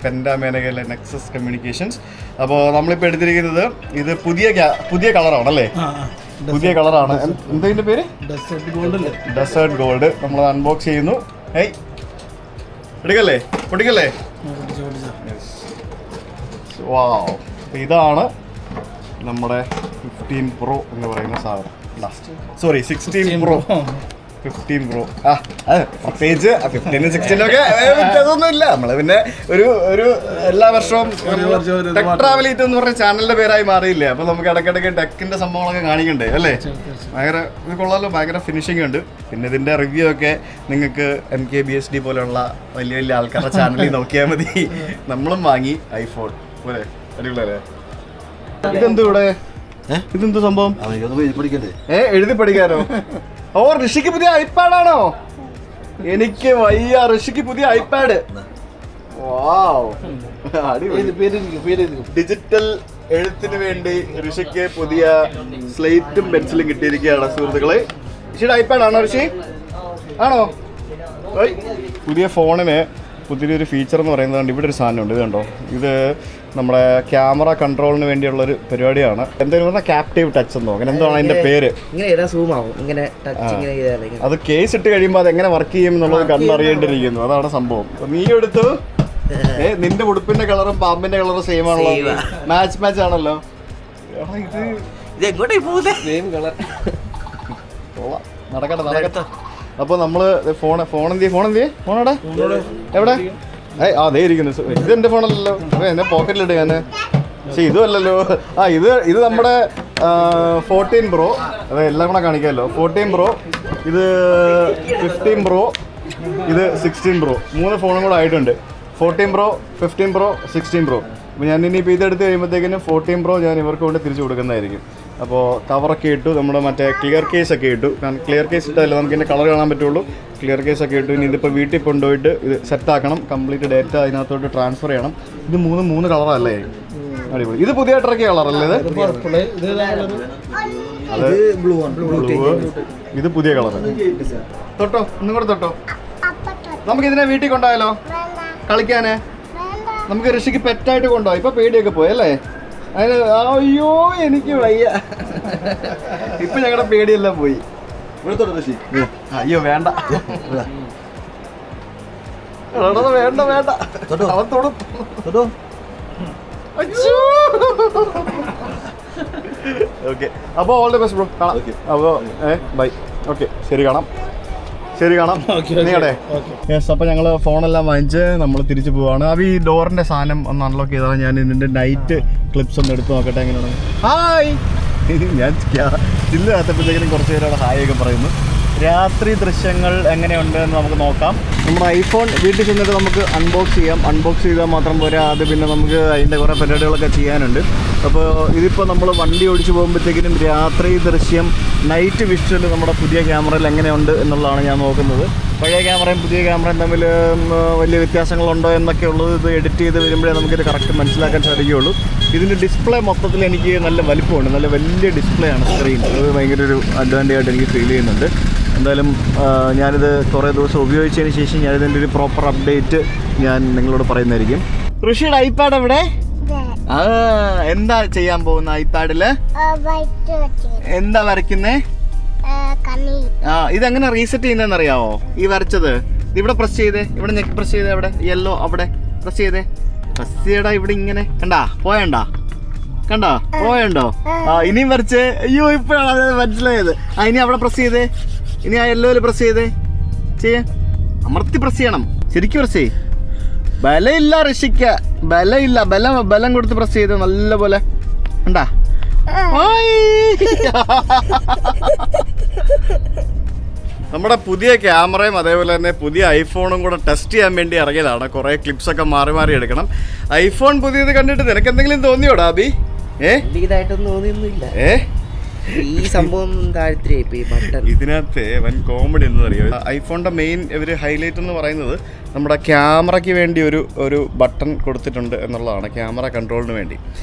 പെൻഡാമേനകയിലെ നെക്സസ് കമ്മ്യൂണിക്കേഷൻസ് അപ്പോൾ നമ്മളിപ്പോൾ എടുത്തിരിക്കുന്നത് ഇത് പുതിയ കളറാണല്ലേ പുതിയ കളറാണ് എന്താ പേര് ഡെസേർട്ട് ഗോൾഡ് നമ്മൾ അൺബോക്സ് ചെയ്യുന്നു ഏയ് എടുക്കല്ലേ പൊട്ടിക്കല്ലേ വാവ് ഇതാണ് നമ്മുടെ 15 Pro എന്ന് പറയുന്ന സാധനം സോറി 16 Pro 15 Pro പ്രത്യേകിച്ച് 15 16 ഒക്കെ വ്യത്യാസമൊന്നുമില്ല നമ്മള് പിന്നെ ഒരു എല്ലാ വർഷവും ടെക് ട്രാവലീറ്റ് എന്ന് പറഞ്ഞ ചാനലിന്റെ പേരായി മാറിയില്ലേ അപ്പൊ നമുക്ക് ഇടയ്ക്കിടയ്ക്ക് ടെക്കിന്റെ സംഭവങ്ങളൊക്കെ കാണിക്കണ്ടേ അല്ലേ ഭയങ്കര ഇത് കൊള്ളാലോ ഭയങ്കര ഫിനിഷിംഗ് ഉണ്ട് പിന്നെ ഇതിന്റെ റിവ്യൂ ഒക്കെ നിങ്ങൾക്ക് MKBHD പോലെയുള്ള വലിയ വലിയ ആൾക്കാരുടെ ചാനലിൽ നോക്കിയാൽ മതി നമ്മളും വാങ്ങി ഐഫോൺ പോലെ അടിപൊളിയല്ലേ ഇതെന്ത് ഇവിടെ ഇതെന്ത് സംഭവം എഴുതി പഠിക്കാനോ ഓ ഋഷിക്ക് പുതിയ ഐപാഡാണോ എനിക്ക് വയ്യ ഋഷിക്ക് പുതിയ ഐപാഡ് ഡിജിറ്റൽ എഴുത്തിന് വേണ്ടി ഋഷിക്ക് പുതിയ സ്ലേറ്റും പെൻസിലും കിട്ടിയിരിക്കുകയാണ് സുഹൃത്തുക്കളെ ഋഷിയുടെ ഐപാഡ് ആണോ ഋഷി ആണോ പുതിയ ഫോണിന് പുതിയൊരു ഫീച്ചർ എന്ന് പറയുന്നത് ഇവിടെ ഒരു സാധനമുണ്ട് ഇത് കണ്ടോ ഇത് നമ്മുടെ ക്യാമറ കൺട്രോളിന് വേണ്ടിയുള്ളൊരു പരിപാടിയാണ് എന്തായാലും പറഞ്ഞാൽ ക്യാപ്റ്റീവ് ടച്ച് എന്നോ അങ്ങനെ എന്താണ് അതിന്റെ പേര് അത് കേസ് ഇട്ട് കഴിയുമ്പോൾ അത് എങ്ങനെ വർക്ക് ചെയ്യും എന്നുള്ളത് കണ്ടറിയേണ്ടിയിരിക്കുന്നു അതാണ് സംഭവം നീ എടുത്തു നിന്റെ ഉടുപ്പിന്റെ കളറും പാമ്പിന്റെ കളറും സെയിം ആണല്ലോ മാച്ച് ആണല്ലോ നടക്കട്ടെ അപ്പോൾ നമ്മള് ഫോൺ ഫോണോടെ എവിടെ അതേ ഇരിക്കുന്നു ഇത് എന്റെ ഫോണല്ലല്ലോ എന്നെ പോക്കറ്റിലിട്ട് ഞാൻ പക്ഷെ ഇതും അല്ലല്ലോ ഇത് നമ്മുടെ 14 Pro അത് എല്ലാം കൂടെ കാണിക്കാമല്ലോ 14 Pro ഇത് 15 Pro ഇത് 16 Pro 3 ഫോണും കൂടെ ആയിട്ടുണ്ട് 14 Pro 15 Pro 16 Pro അപ്പോൾ ഞാൻ ഇനിയിപ്പോൾ ഇതെടുത്ത് കഴിയുമ്പോഴത്തേക്കിനും 14 Pro ഞാൻ ഇവർക്ക് കൊണ്ട് തിരിച്ചു കൊടുക്കുന്നതായിരിക്കും അപ്പോൾ കവറൊക്കെ ഇട്ടു നമ്മുടെ മറ്റേ ക്ലിയർ കേസ് ഒക്കെ ഇട്ടു കാരണം ക്ലിയർ കേസ് ഇട്ടല്ലേ നമുക്ക് ഇതിൻ്റെ കളർ കാണാൻ പറ്റുള്ളൂ ക്ലിയർ കേസ് ഒക്കെ ഇട്ടു ഇനി ഇതിപ്പോൾ വീട്ടിൽ കൊണ്ടുപോയിട്ട് ഇത് സെറ്റാക്കണം കംപ്ലീറ്റ് ഡേറ്റ അതിനകത്തോട്ട് ട്രാൻസ്ഫർ ചെയ്യണം ഇത് മൂന്ന് കളറല്ലേ അടിപൊളി ഇത് പുതിയ ഇറക്കിയ കളറല്ലേ ഇത് ബ്ലൂ ഇത് പുതിയ കളർ തൊട്ടോ ഒന്നും കൂടെ തൊട്ടോ നമുക്കിതിനെ വീട്ടിൽ കൊണ്ടുപോയാലോ കളിക്കാന് നമുക്ക് ഋഷിക്ക് പെറ്റായിട്ട് കൊണ്ടുപോകാം ഇപ്പൊ പേടിയൊക്കെ പോയല്ലേ അതിന് അയ്യോ എനിക്ക് വയ്യ ഇപ്പൊ ഞങ്ങളുടെ പേടിയെല്ലാം പോയി ഋഷി അയ്യോ വേണ്ട വേണ്ട അവൻ തൊടും ഓക്കെ അപ്പോൾ ഓൾ ദി ബെസ്റ്റ് ബ്രോ കാണാം അപ്പോൾ ബൈ ഓക്കെ ശരി കാണാം നീടെ യെസ് അപ്പോൾ ഞങ്ങൾ ഫോണെല്ലാം വാങ്ങിച്ച് നമ്മൾ തിരിച്ചു പോവാണ് അപ്പോൾ ഈ ഡോറിൻ്റെ സാധനം ഒന്ന് അൺലോക്ക് ചെയ്താൽ ഞാൻ ഇതിൻ്റെ നൈറ്റ് ക്ലിപ്സ് ഒന്ന് എടുത്ത് നോക്കട്ടെ എങ്ങനെയാണ് ഹായ് ഞാൻ സ്റ്റില്ല് കാത്തപ്പോഴത്തേക്കിനും കുറച്ച് പേരോട് ഹായ് ഒക്കെ പറയുന്നു രാത്രി ദൃശ്യങ്ങൾ എങ്ങനെയുണ്ട് എന്ന് നമുക്ക് നോക്കാം നമ്മുടെ ഐഫോൺ വീട്ടിൽ ചെന്നിട്ട് നമുക്ക് അൺബോക്സ് ചെയ്താൽ മാത്രം പോരാ അത് പിന്നെ നമുക്ക് അതിൻ്റെ കുറേ പരിപാടികളൊക്കെ ചെയ്യാനുണ്ട് അപ്പോൾ ഇതിപ്പോൾ നമ്മൾ വണ്ടി ഓടിച്ച് പോകുമ്പോഴത്തേക്കിനും രാത്രി ദൃശ്യം നൈറ്റ് വിഷ്വൽ നമ്മുടെ പുതിയ ക്യാമറയിൽ എങ്ങനെയുണ്ട് എന്നുള്ളതാണ് ഞാൻ നോക്കുന്നത് പഴയ ക്യാമറയും പുതിയ ക്യാമറയും തമ്മിൽ വലിയ വ്യത്യാസങ്ങളുണ്ടോ എന്നൊക്കെ ഉള്ളത് ഇത് എഡിറ്റ് ചെയ്ത് വരുമ്പോഴേ നമുക്കിത് കറക്റ്റ് മനസ്സിലാക്കാൻ സാധിക്കുകയുള്ളൂ ഇതിൻ്റെ ഡിസ്പ്ലേ മൊത്തത്തിൽ എനിക്ക് നല്ല വലിപ്പമുണ്ട്, നല്ല വലിയ ഡിസ്പ്ലേ ആണ് സ്ക്രീൻ. അത് ഭയങ്കര ഒരു അഡ്വാൻറ്റേജ് ആയിട്ട് എനിക്ക് ഫീൽ ചെയ്യുന്നുണ്ട്. എന്തായാലും ഞാനിത് കുറേ ദിവസം ഉപയോഗിച്ചതിന് ശേഷം ഞാനിതിൻ്റെ ഒരു പ്രോപ്പർ അപ്ഡേറ്റ് ഞാൻ നിങ്ങളോട് പറയുന്നതായിരിക്കും. ഋഷിയുടെ ഐപാഡ് എവിടെ? എന്താ ചെയ്യാൻ പോകുന്ന ഐപാഡില്? എന്താ വരയ്ക്കുന്നേ? ഇതെങ്ങനെ റീസെറ്റ് ചെയ്യുന്നതെന്ന് അറിയാവോ? ഈ വരച്ചത് ഇവിടെ പ്രസ് ചെയ്തേ, ഇവിടെ നെക്ക് പ്രസ് ചെയ്തേ, അവിടെ യെല്ലോ അവിടെ പ്രസ് ചെയ്തേ. പ്രസ് ചെയ്യടാ, ഇവിടെ ഇങ്ങനെ കണ്ടാ പോയണ്ടാ, കണ്ടോ പോയണ്ടോ? ഇനിയും വരച്ച്. അയ്യോ ഇപ്പോഴാണ് അത് മനസ്സിലായത്. ഇനി അവിടെ പ്രസ് ചെയ്തേ, ഇനി ആ യെല്ലോയില് പ്രസ് ചെയ്തേ. അമർത്തി പ്രസ് ചെയ്യണം, ശരിക്കും പ്രസ് ചെയ്യ്. ബലമില്ല ഋഷിക്ക്, ബലമില്ല. ബലം കൊടുത്ത് പ്രസ് ചെയ്ത് നല്ല പോലെ കണ്ടാ. നമ്മുടെ പുതിയ ക്യാമറയും അതേപോലെ തന്നെ പുതിയ ഐഫോണും കൂടെ ടെസ്റ്റ് ചെയ്യാൻ വേണ്ടി ഇറങ്ങിയതാണ്. കുറേ ക്ലിപ്സൊക്കെ മാറി എടുക്കണം. ഐഫോൺ പുതിയത് കണ്ടിട്ട് നിനക്ക് എന്തെങ്കിലും തോന്നിയോടാ അബി? ഇതായിട്ടൊന്നും തോന്നിയൊന്നുമില്ല. ഈ സംഭവം ഇതിനകത്ത് വൻ കോമഡി എന്ന് പറയുക, ഐഫോണിന്റെ മെയിൻ ഇവർ ഹൈലൈറ്റ് എന്ന് പറയുന്നത് നമ്മുടെ ക്യാമറയ്ക്ക് വേണ്ടി ഒരു ബട്ടൺ കൊടുത്തിട്ടുണ്ട് എന്നുള്ളതാണ്, ക്യാമറ കൺട്രോളിന് വേണ്ടി.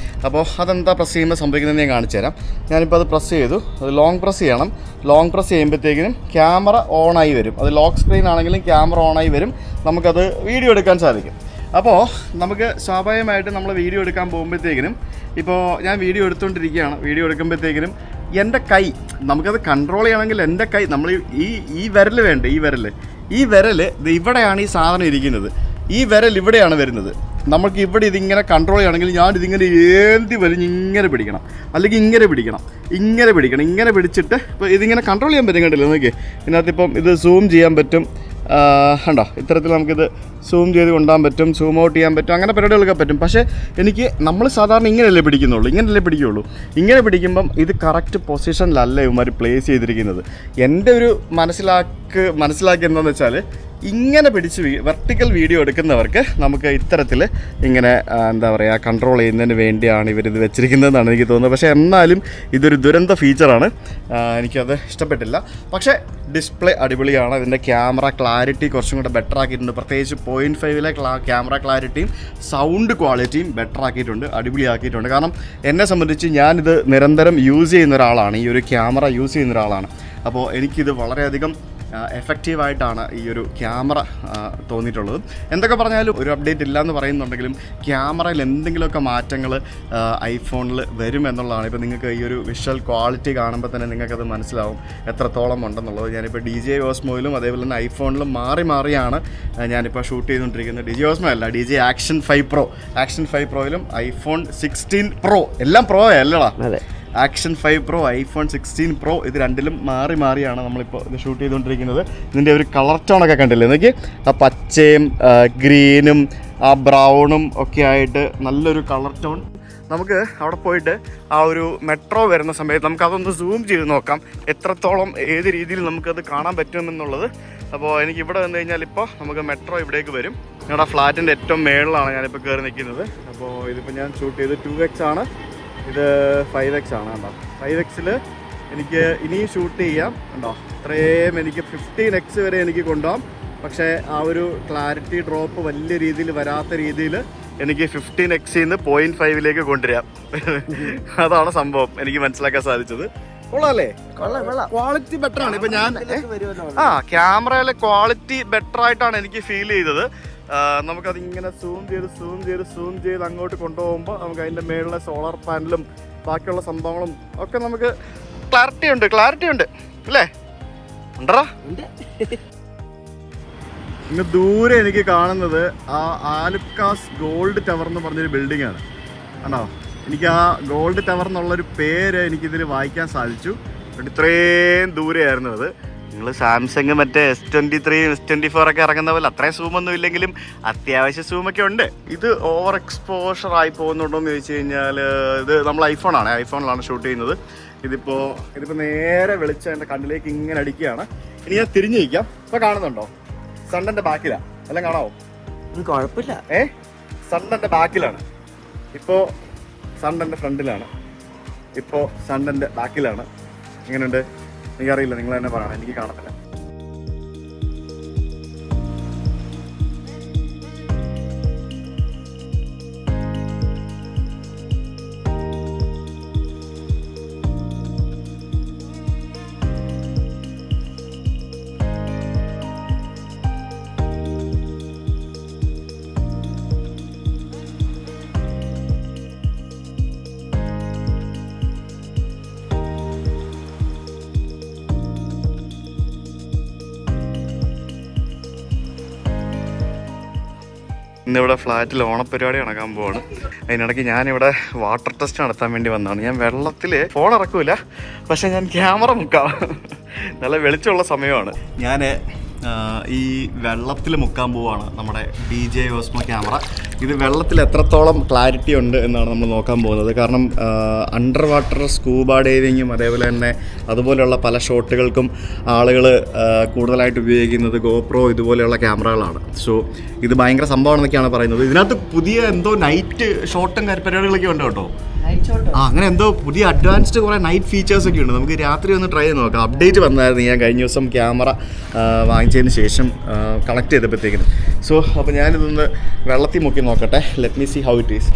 അപ്പോൾ അതെന്താ പ്രസ് ചെയ്യുമ്പോൾ സംഭവിക്കുന്നതെന്ന് ഞാൻ കാണിച്ചു തരാം. ഞാനിപ്പോൾ അത് പ്രസ് ചെയ്തു. അത് ലോങ് പ്രസ് ചെയ്യണം. ലോങ് പ്രസ് ചെയ്യുമ്പോഴത്തേക്കിനും ക്യാമറ ഓണായി വരും. അത് ലോക്ക് സ്ക്രീൻ ആണെങ്കിലും ക്യാമറ ഓണായി വരും. നമുക്കത് വീഡിയോ എടുക്കാൻ സാധിക്കും. അപ്പോൾ നമുക്ക് സ്വാഭാവികമായിട്ട് നമ്മൾ വീഡിയോ എടുക്കാൻ പോകുമ്പോഴത്തേക്കിനും, ഇപ്പോൾ ഞാൻ വീഡിയോ എടുത്തുകൊണ്ടിരിക്കുകയാണ്. വീഡിയോ എടുക്കുമ്പോഴത്തേക്കിനും എൻ്റെ കൈ നമുക്കത് കൺട്രോൾ ചെയ്യണമെങ്കിൽ എൻ്റെ കൈ നമ്മൾ ഈ വിരൽ വേണ്ട, ഈ വിരൽ ഇവിടെയാണ് ഈ സാധനം ഇരിക്കുന്നത്. ഈ വിരൽ ഇവിടെയാണ് വരുന്നത്. നമുക്ക് ഇവിടെ ഇതിങ്ങനെ കൺട്രോൾ ചെയ്യണമെങ്കിൽ ഞാൻ ഇതിങ്ങനെ ഏന്തി വലിഞ്ഞ് ഇങ്ങനെ പിടിക്കണം, അല്ലെങ്കിൽ ഇങ്ങനെ പിടിക്കണം. ഇങ്ങനെ പിടിച്ചിട്ട് ഇപ്പോൾ ഇതിങ്ങനെ കൺട്രോൾ ചെയ്യാൻ പറ്റും. കണ്ടില്ല നോക്കിയേ, ഇതിനകത്ത് ഇപ്പം ഇത് സൂം ചെയ്യാൻ പറ്റും. കണ്ടോ, ഇത്തരത്തിൽ നമുക്കിത് സൂം ചെയ്ത് കൊണ്ടുപോകാൻ പറ്റും, സൂം ഔട്ട് ചെയ്യാൻ പറ്റും, അങ്ങനെ പരിപാടികളൊക്കെ പറ്റും. പക്ഷേ നമ്മൾ സാധാരണ ഇങ്ങനെയല്ലേ പിടിക്കുള്ളൂ. ഇങ്ങനെ പിടിക്കുമ്പം ഇത് കറക്റ്റ് പൊസിഷനിലല്ല ഇവന്മാർ പ്ലേസ് ചെയ്തിരിക്കുന്നത്. എൻ്റെ ഒരു മനസ്സിലാക്കി എന്താണെന്ന് വെച്ചാൽ, ഇങ്ങനെ പിടിച്ച് വെർട്ടിക്കൽ വീഡിയോ എടുക്കുന്നവർക്ക് നമുക്ക് ഇത്തരത്തിൽ ഇങ്ങനെ എന്താ പറയുക കൺട്രോൾ ചെയ്യുന്നതിന് വേണ്ടിയാണ് ഇവരിത് വെച്ചിരിക്കുന്നതെന്നാണ് എനിക്ക് തോന്നുന്നത്. പക്ഷേ എന്നാലും ഇതൊരു ദുരന്ത ഫീച്ചറാണ്, എനിക്കത് ഇഷ്ടപ്പെട്ടില്ല. പക്ഷേ ഡിസ്പ്ലേ അടിപൊളിയാണ്. ഇതിൻ്റെ ക്യാമറ ക്ലാരിറ്റി കുറച്ചും കൂടെ ബെറ്റർ ആക്കിയിട്ടുണ്ട്. പ്രത്യേകിച്ച് 0.5-ലെ ക്യാമറ ക്ലാരിറ്റിയും സൗണ്ട് ക്വാളിറ്റിയും ബെറ്റർ ആക്കിയിട്ടുണ്ട്, അടിപൊളിയാക്കിയിട്ടുണ്ട്. കാരണം എന്നെ സംബന്ധിച്ച് ഞാനിത് നിരന്തരം യൂസ് ചെയ്യുന്ന ഒരാളാണ്, ഈ ഒരു ക്യാമറ യൂസ് ചെയ്യുന്ന ഒരാളാണ്. അപ്പോൾ എനിക്കിത് വളരെയധികം എഫക്റ്റീവായിട്ടാണ് ഈ ഒരു ക്യാമറ തോന്നിയിട്ടുള്ളത്. എന്തൊക്കെ പറഞ്ഞാലും ഒരു അപ്ഡേറ്റ് ഇല്ല എന്ന് പറയുന്നുണ്ടെങ്കിലും ക്യാമറയിൽ എന്തെങ്കിലുമൊക്കെ മാറ്റങ്ങൾ ഐഫോണിൽ വരുമെന്നുള്ളതാണ്. ഇപ്പോൾ നിങ്ങൾക്ക് ഈ ഒരു വിഷ്വൽ ക്വാളിറ്റി കാണുമ്പോൾ തന്നെ നിങ്ങൾക്കത് മനസ്സിലാവും എത്രത്തോളം ഉണ്ടെന്നുള്ളത്. ഞാനിപ്പോൾ DJI Osmoയിലും അതേപോലെ തന്നെ ഐഫോണിലും മാറിയാണ് ഞാനിപ്പോൾ ഷൂട്ട് ചെയ്തുകൊണ്ടിരിക്കുന്നത്. DJI Osmo അല്ല, DJI Action 5 Proയിലും iPhone 16 Pro എല്ലാം പ്രോ അല്ലടാ. Action 5 Pro, iPhone 16 Pro ഇത് രണ്ടിലും മാറിയാണ് നമ്മളിപ്പോൾ ഇത് ഷൂട്ട് ചെയ്തുകൊണ്ടിരിക്കുന്നത്. ഇതിൻ്റെ ഒരു കളർ ടോണൊക്കെ കണ്ടില്ലേ നോക്കി, ആ പച്ചയും ഗ്രീനും ആ ബ്രൗണും ഒക്കെ ആയിട്ട് നല്ലൊരു കളർ ടോൺ. നമുക്ക് അവിടെ പോയിട്ട് ആ ഒരു മെട്രോ വരുന്ന സമയത്ത് നമുക്കതൊന്ന് സൂം ചെയ്ത് നോക്കാം എത്രത്തോളം ഏത് രീതിയിൽ നമുക്കത് കാണാൻ പറ്റുമെന്നുള്ളത്. അപ്പോൾ എനിക്ക് ഇവിടെ വന്നു കഴിഞ്ഞാൽ ഇപ്പോൾ നമുക്ക് മെട്രോ ഇവിടേക്ക് വരും. ഞങ്ങളുടെ ഫ്ലാറ്റിൻ്റെ ഏറ്റവും മേളിലാണ് ഞാനിപ്പോൾ കയറി നിൽക്കുന്നത്. അപ്പോൾ ഇതിപ്പോൾ ഞാൻ ഷൂട്ട് ചെയ്ത് 2x ആണ്, ഇത് 5x ആണ്. കണ്ടോ, 5xൽ എനിക്ക് ഇനിയും ഷൂട്ട് ചെയ്യാം. കണ്ടോ, ഇത്രയും എനിക്ക് 15x വരെ എനിക്ക് കൊണ്ടുപോകാം. പക്ഷേ ആ ഒരു ക്ലാരിറ്റി ഡ്രോപ്പ് വലിയ രീതിയിൽ വരാത്ത രീതിയിൽ എനിക്ക് 15xൽ നിന്ന് 0.5ലേക്ക് കൊണ്ടുവരാം. അതാണ് സംഭവം എനിക്ക് മനസ്സിലാക്കാൻ സാധിച്ചത്. കൊള്ളാല്ലേ, ക്വാളിറ്റി ബെറ്റർ ആണ്. ഇപ്പം ഞാൻ ക്യാമറയിലെ ക്വാളിറ്റി ബെറ്റർ ആയിട്ടാണ് എനിക്ക് ഫീൽ ചെയ്തത്. നമുക്കതിങ്ങനെ സൂം ചെയ്ത് അങ്ങോട്ട് കൊണ്ടുപോകുമ്പോൾ നമുക്ക് അതിൻ്റെ മേളിലെ സോളാർ പാനലും ബാക്കിയുള്ള സംഭവങ്ങളും ഒക്കെ നമുക്ക് ക്ലാരിറ്റി ഉണ്ട് അല്ലേ? ഉണ്ടറാ. ഇന്ന് ദൂരെ എനിക്ക് കാണുന്നത് ആ ആലുക്കാസ് ഗോൾഡ് ടവർ എന്ന് പറഞ്ഞൊരു ബിൽഡിംഗ് ആണ്. ആണോ, എനിക്ക് ആ ഗോൾഡ് ടവർ എന്നുള്ളൊരു പേര് എനിക്കിതിൽ വായിക്കാൻ സാധിച്ചു. ഇത്രയും ദൂരെയായിരുന്നു അത്. നിങ്ങൾ സാംസങ് മറ്റേ S23 S24 ഒക്കെ ഇറങ്ങുന്ന പോലെ അത്രയും സൂമൊന്നും ഇല്ലെങ്കിലും അത്യാവശ്യം സൂമൊക്കെ ഉണ്ട്. ഇത് ഓവർ എക്സ്പോഷർ ആയി പോകുന്നുണ്ടോ എന്ന് ചോദിച്ചു കഴിഞ്ഞാൽ ഇത് നമ്മൾ ഐഫോണിലാണ് ഷൂട്ട് ചെയ്യുന്നത്. ഇതിപ്പോൾ നേരെ വെളിച്ചം എൻ്റെ കണ്ണിലേക്ക് ഇങ്ങനെ അടിക്കുകയാണ്. ഇനി ഞാൻ തിരിഞ്ഞു നിൽക്കാം. ഇപ്പോൾ കാണുന്നുണ്ടോ? സണ്ണിൻ്റെ ബാക്കിലാണ്, എല്ലാം കാണാവോ? കുഴപ്പമില്ല. സണ്ണിൻ്റെ ബാക്കിലാണ്. ഇപ്പോൾ സണ്ണിൻ്റെ ഫ്രണ്ടിലാണ്, ഇപ്പോൾ സണ്ണിൻ്റെ ബാക്കിലാണ്. എങ്ങനെയുണ്ട്? എനിക്കറിയില്ല, നിങ്ങൾ തന്നെ പറയണം, എനിക്ക് കാണത്തില്ല. ഇന്നിവിടെ ഫ്ലാറ്റിൽ ഓണപ്പരിപാടി നടക്കാൻ പോവാണ്. അതിനിടയ്ക്ക് ഞാനിവിടെ വാട്ടർ ടെസ്റ്റ് നടത്താൻ വേണ്ടി വന്നതാണ്. ഞാൻ വെള്ളത്തിൽ ഫോൺ ഇറക്കൂല, പക്ഷെ ഞാൻ ക്യാമറ മുക്കാം. നല്ല വെളിച്ചമുള്ള സമയമാണ്. ഞാൻ ഈ വെള്ളത്തിൽ മുക്കാൻ പോവാണ് നമ്മുടെ DJI Osmo ക്യാമറ. ഇത് വെള്ളത്തിൽ എത്രത്തോളം ക്ലാരിറ്റി ഉണ്ട് എന്നാണ് നമ്മൾ നോക്കാൻ പോകുന്നത്. കാരണം അണ്ടർ വാട്ടർ സ്കൂബ ഡൈവിങ്ങും അതേപോലെ തന്നെ അതുപോലെയുള്ള പല ഷോട്ടുകൾക്കും ആളുകൾ കൂടുതലായിട്ട് ഉപയോഗിക്കുന്നത് GoPro ഇതുപോലെയുള്ള ക്യാമറകളാണ്. സോ ഇത് ഭയങ്കര സംഭവമാണെന്നൊക്കെയാണ് പറയുന്നത്. ഇതിനകത്ത് പുതിയ എന്തോ നൈറ്റ് ഷോട്ടും പരിപാടികളൊക്കെ ഉണ്ട് കേട്ടോ. അങ്ങനെ എന്തോ പുതിയ അഡ്വാൻസ്ഡ് കുറേ നൈറ്റ് ഫീച്ചേഴ്സ് ഒക്കെ ഉണ്ട്. നമുക്ക് രാത്രി ഒന്ന് ട്രൈ ചെയ്ത് നോക്കാം. അപ്ഡേറ്റ് വന്നായിരുന്നു ഞാൻ കഴിഞ്ഞ ദിവസം ക്യാമറ വാങ്ങിച്ചതിന് ശേഷം കളക്ട് ചെയ്തപ്പോഴത്തേക്കിനും. സോ അപ്പോൾ ഞാനിതൊന്ന് വെള്ളത്തിൽ മുക്കി നോക്കട്ടെ. Let me see how it is.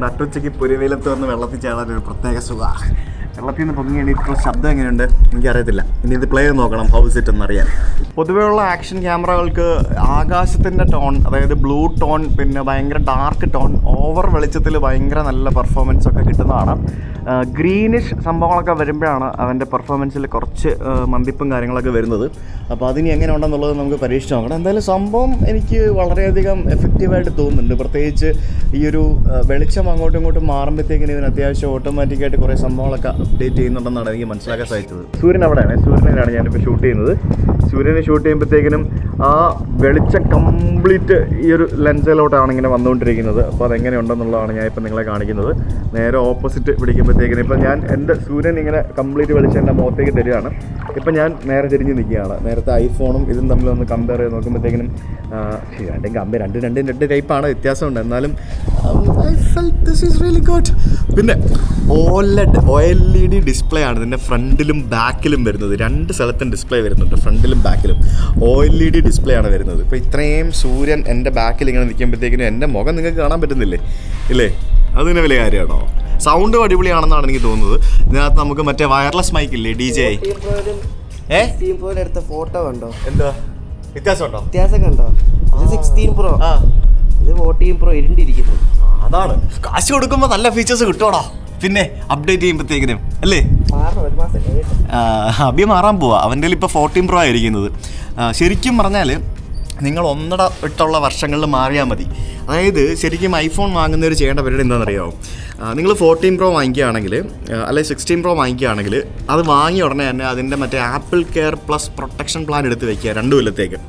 നട്ടുച്ചയ്ക്ക് പുരവെയിലത്ത് വന്ന് വെള്ളത്തിൽ ചാടാൻ ഒരു പ്രത്യേക സുഖമാണ്. വെള്ളത്തിൽ നിന്ന് പൊങ്ങി എണീറ്റുള്ള ശബ്ദം എങ്ങനെയുണ്ട് എനിക്കറിയത്തില്ല. ഇനി ഇത് പ്ലേ ചെയ്ത് നോക്കണം ഹൗസ് ഇറ്റ് എന്നറിയാൻ. പൊതുവെയുള്ള ആക്ഷൻ ക്യാമറകൾക്ക് ആകാശത്തിൻ്റെ ടോൺ, അതായത് ബ്ലൂ ടോൺ, പിന്നെ ഭയങ്കര ഡാർക്ക് ടോൺ, ഓവർ വെളിച്ചത്തിൽ ഭയങ്കര നല്ല പെർഫോമൻസ് ഒക്കെ കിട്ടുന്നതാണ്. ഗ്രീനിഷ് സംഭവങ്ങളൊക്കെ വരുമ്പോഴാണ് അവൻ്റെ പെർഫോമൻസിൽ കുറച്ച് മന്ദിപ്പും കാര്യങ്ങളൊക്കെ വരുന്നത്. അപ്പോൾ അതിന് എങ്ങനെ ഉണ്ടെന്നുള്ളത് നമുക്ക് പരീക്ഷിച്ച് നോക്കണം. എന്തായാലും സംഭവം എനിക്ക് വളരെയധികം എഫക്റ്റീവായിട്ട് തോന്നുന്നുണ്ട്. പ്രത്യേകിച്ച് ഈ ഒരു വെളിച്ചം അങ്ങോട്ടും ഇങ്ങോട്ടും മാറുമ്പോഴത്തേക്കിന് ഇതിന് അത്യാവശ്യം ഓട്ടോമാറ്റിക്കായിട്ട് കുറേ സംഭവങ്ങളൊക്കെ അപ്ഡേറ്റ് ചെയ്യുന്നുണ്ടെന്നാണ് എനിക്ക് മനസ്സിലാക്കാൻ സാധിച്ചത്. സൂര്യൻ അവിടെയാണ്, സൂര്യനാണ് ഞാനിപ്പോൾ ഷൂട്ട് ചെയ്യുന്നത്. സൂര്യനെ ഷൂട്ട് ചെയ്യുമ്പോഴത്തേക്കിനും ആ വെളിച്ചം കംപ്ലീറ്റ് ഈ ഒരു ലെൻസിലോട്ടാണ് ഇങ്ങനെ വന്നുകൊണ്ടിരിക്കുന്നത്. അപ്പോൾ അതെങ്ങനെ ഉണ്ടെന്നുള്ളതാണ് ഞാൻ ഇപ്പോൾ നിങ്ങളെ കാണിക്കുന്നത്. നേരെ ഓപ്പോസിറ്റ് പിടിക്കുമ്പോഴത്തേക്കിനും ഇപ്പം ഞാൻ എൻ്റെ സൂര്യൻ ഇങ്ങനെ കംപ്ലീറ്റ് വെളിച്ചം എൻ്റെ മുഖത്തേക്ക് തരികയാണ്. ഇപ്പം ഞാൻ നേരെ തിരിഞ്ഞ് നിൽക്കുകയാണ്. നേരത്തെ ഐഫോണും ഇതും തമ്മിലൊന്ന് കമ്പയർ ചെയ്ത് നോക്കുമ്പോഴത്തേക്കിനും രണ്ട് ടൈപ്പാണ്, വ്യത്യാസമുണ്ട്. എന്നാലും I felt this is really good. പിന്നെ OLED ഡിസ്പ്ലേ ആണ് ഇതിൻ്റെ ഫ്രണ്ടിലും ബാക്കിലും വരുന്നത്. രണ്ട് സ്ഥലത്തും ഡിസ്പ്ലേ വരുന്നുണ്ട്, ഫ്രണ്ടിലും ബാക്കിലും OLED ഡിസ്പ്ലേ ആണ് വരുന്നത്. ഇപ്പോൾ ഇത്രയും സൂര്യൻ എൻ്റെ ബാക്കിൽ ഇങ്ങനെ നിൽക്കുമ്പോഴത്തേക്കിനും എൻ്റെ മുഖം നിങ്ങൾക്ക് കാണാൻ പറ്റുന്നില്ലേ ഇല്ലേ? അതിന് വലിയ കാര്യമാണോ? സൗണ്ടും അടിപൊളിയാണെന്നാണ് എനിക്ക് തോന്നുന്നത്. ഇതിനകത്ത് നമുക്ക് മറ്റേ വയർലെസ് മൈക്കില്ലേ DJI, എടുത്ത ഫോട്ടോ കണ്ടോ? എന്താ വ്യത്യാസമുണ്ടോ? വ്യത്യാസം കണ്ടോ? 16 Pro, ഇത് 14 Pro ഇരുണ്ടിരിക്കുന്നു. അതാണ് കാശ് കൊടുക്കുമ്പോൾ നല്ല ഫീച്ചേഴ്സ് കിട്ടുവാടാ. പിന്നെ അപ്ഡേറ്റ് ചെയ്യുമ്പോഴത്തേക്കിനും അല്ലേ? അഭി മാറാൻ പോവാ. അവൻ്റെ ഇപ്പോൾ 14 Pro ആയിരിക്കുന്നത്. ശരിക്കും പറഞ്ഞാൽ നിങ്ങൾ ഒന്നട വിട്ടുള്ള വർഷങ്ങളിൽ മാറിയാൽ മതി. അതായത് ശരിക്കും ഐഫോൺ വാങ്ങുന്നവർ ചെയ്യേണ്ട പരിപാടി എന്താണെന്നറിയാമോ? നിങ്ങൾ 14 Pro വാങ്ങിക്കുകയാണെങ്കിൽ അല്ലെങ്കിൽ 16 Pro വാങ്ങിക്കുകയാണെങ്കിൽ അത് വാങ്ങിയ ഉടനെ തന്നെ അതിൻ്റെ മറ്റേ apple care plus protection plan എടുത്ത് വയ്ക്കുക 2 കൊല്ലത്തേക്ക്.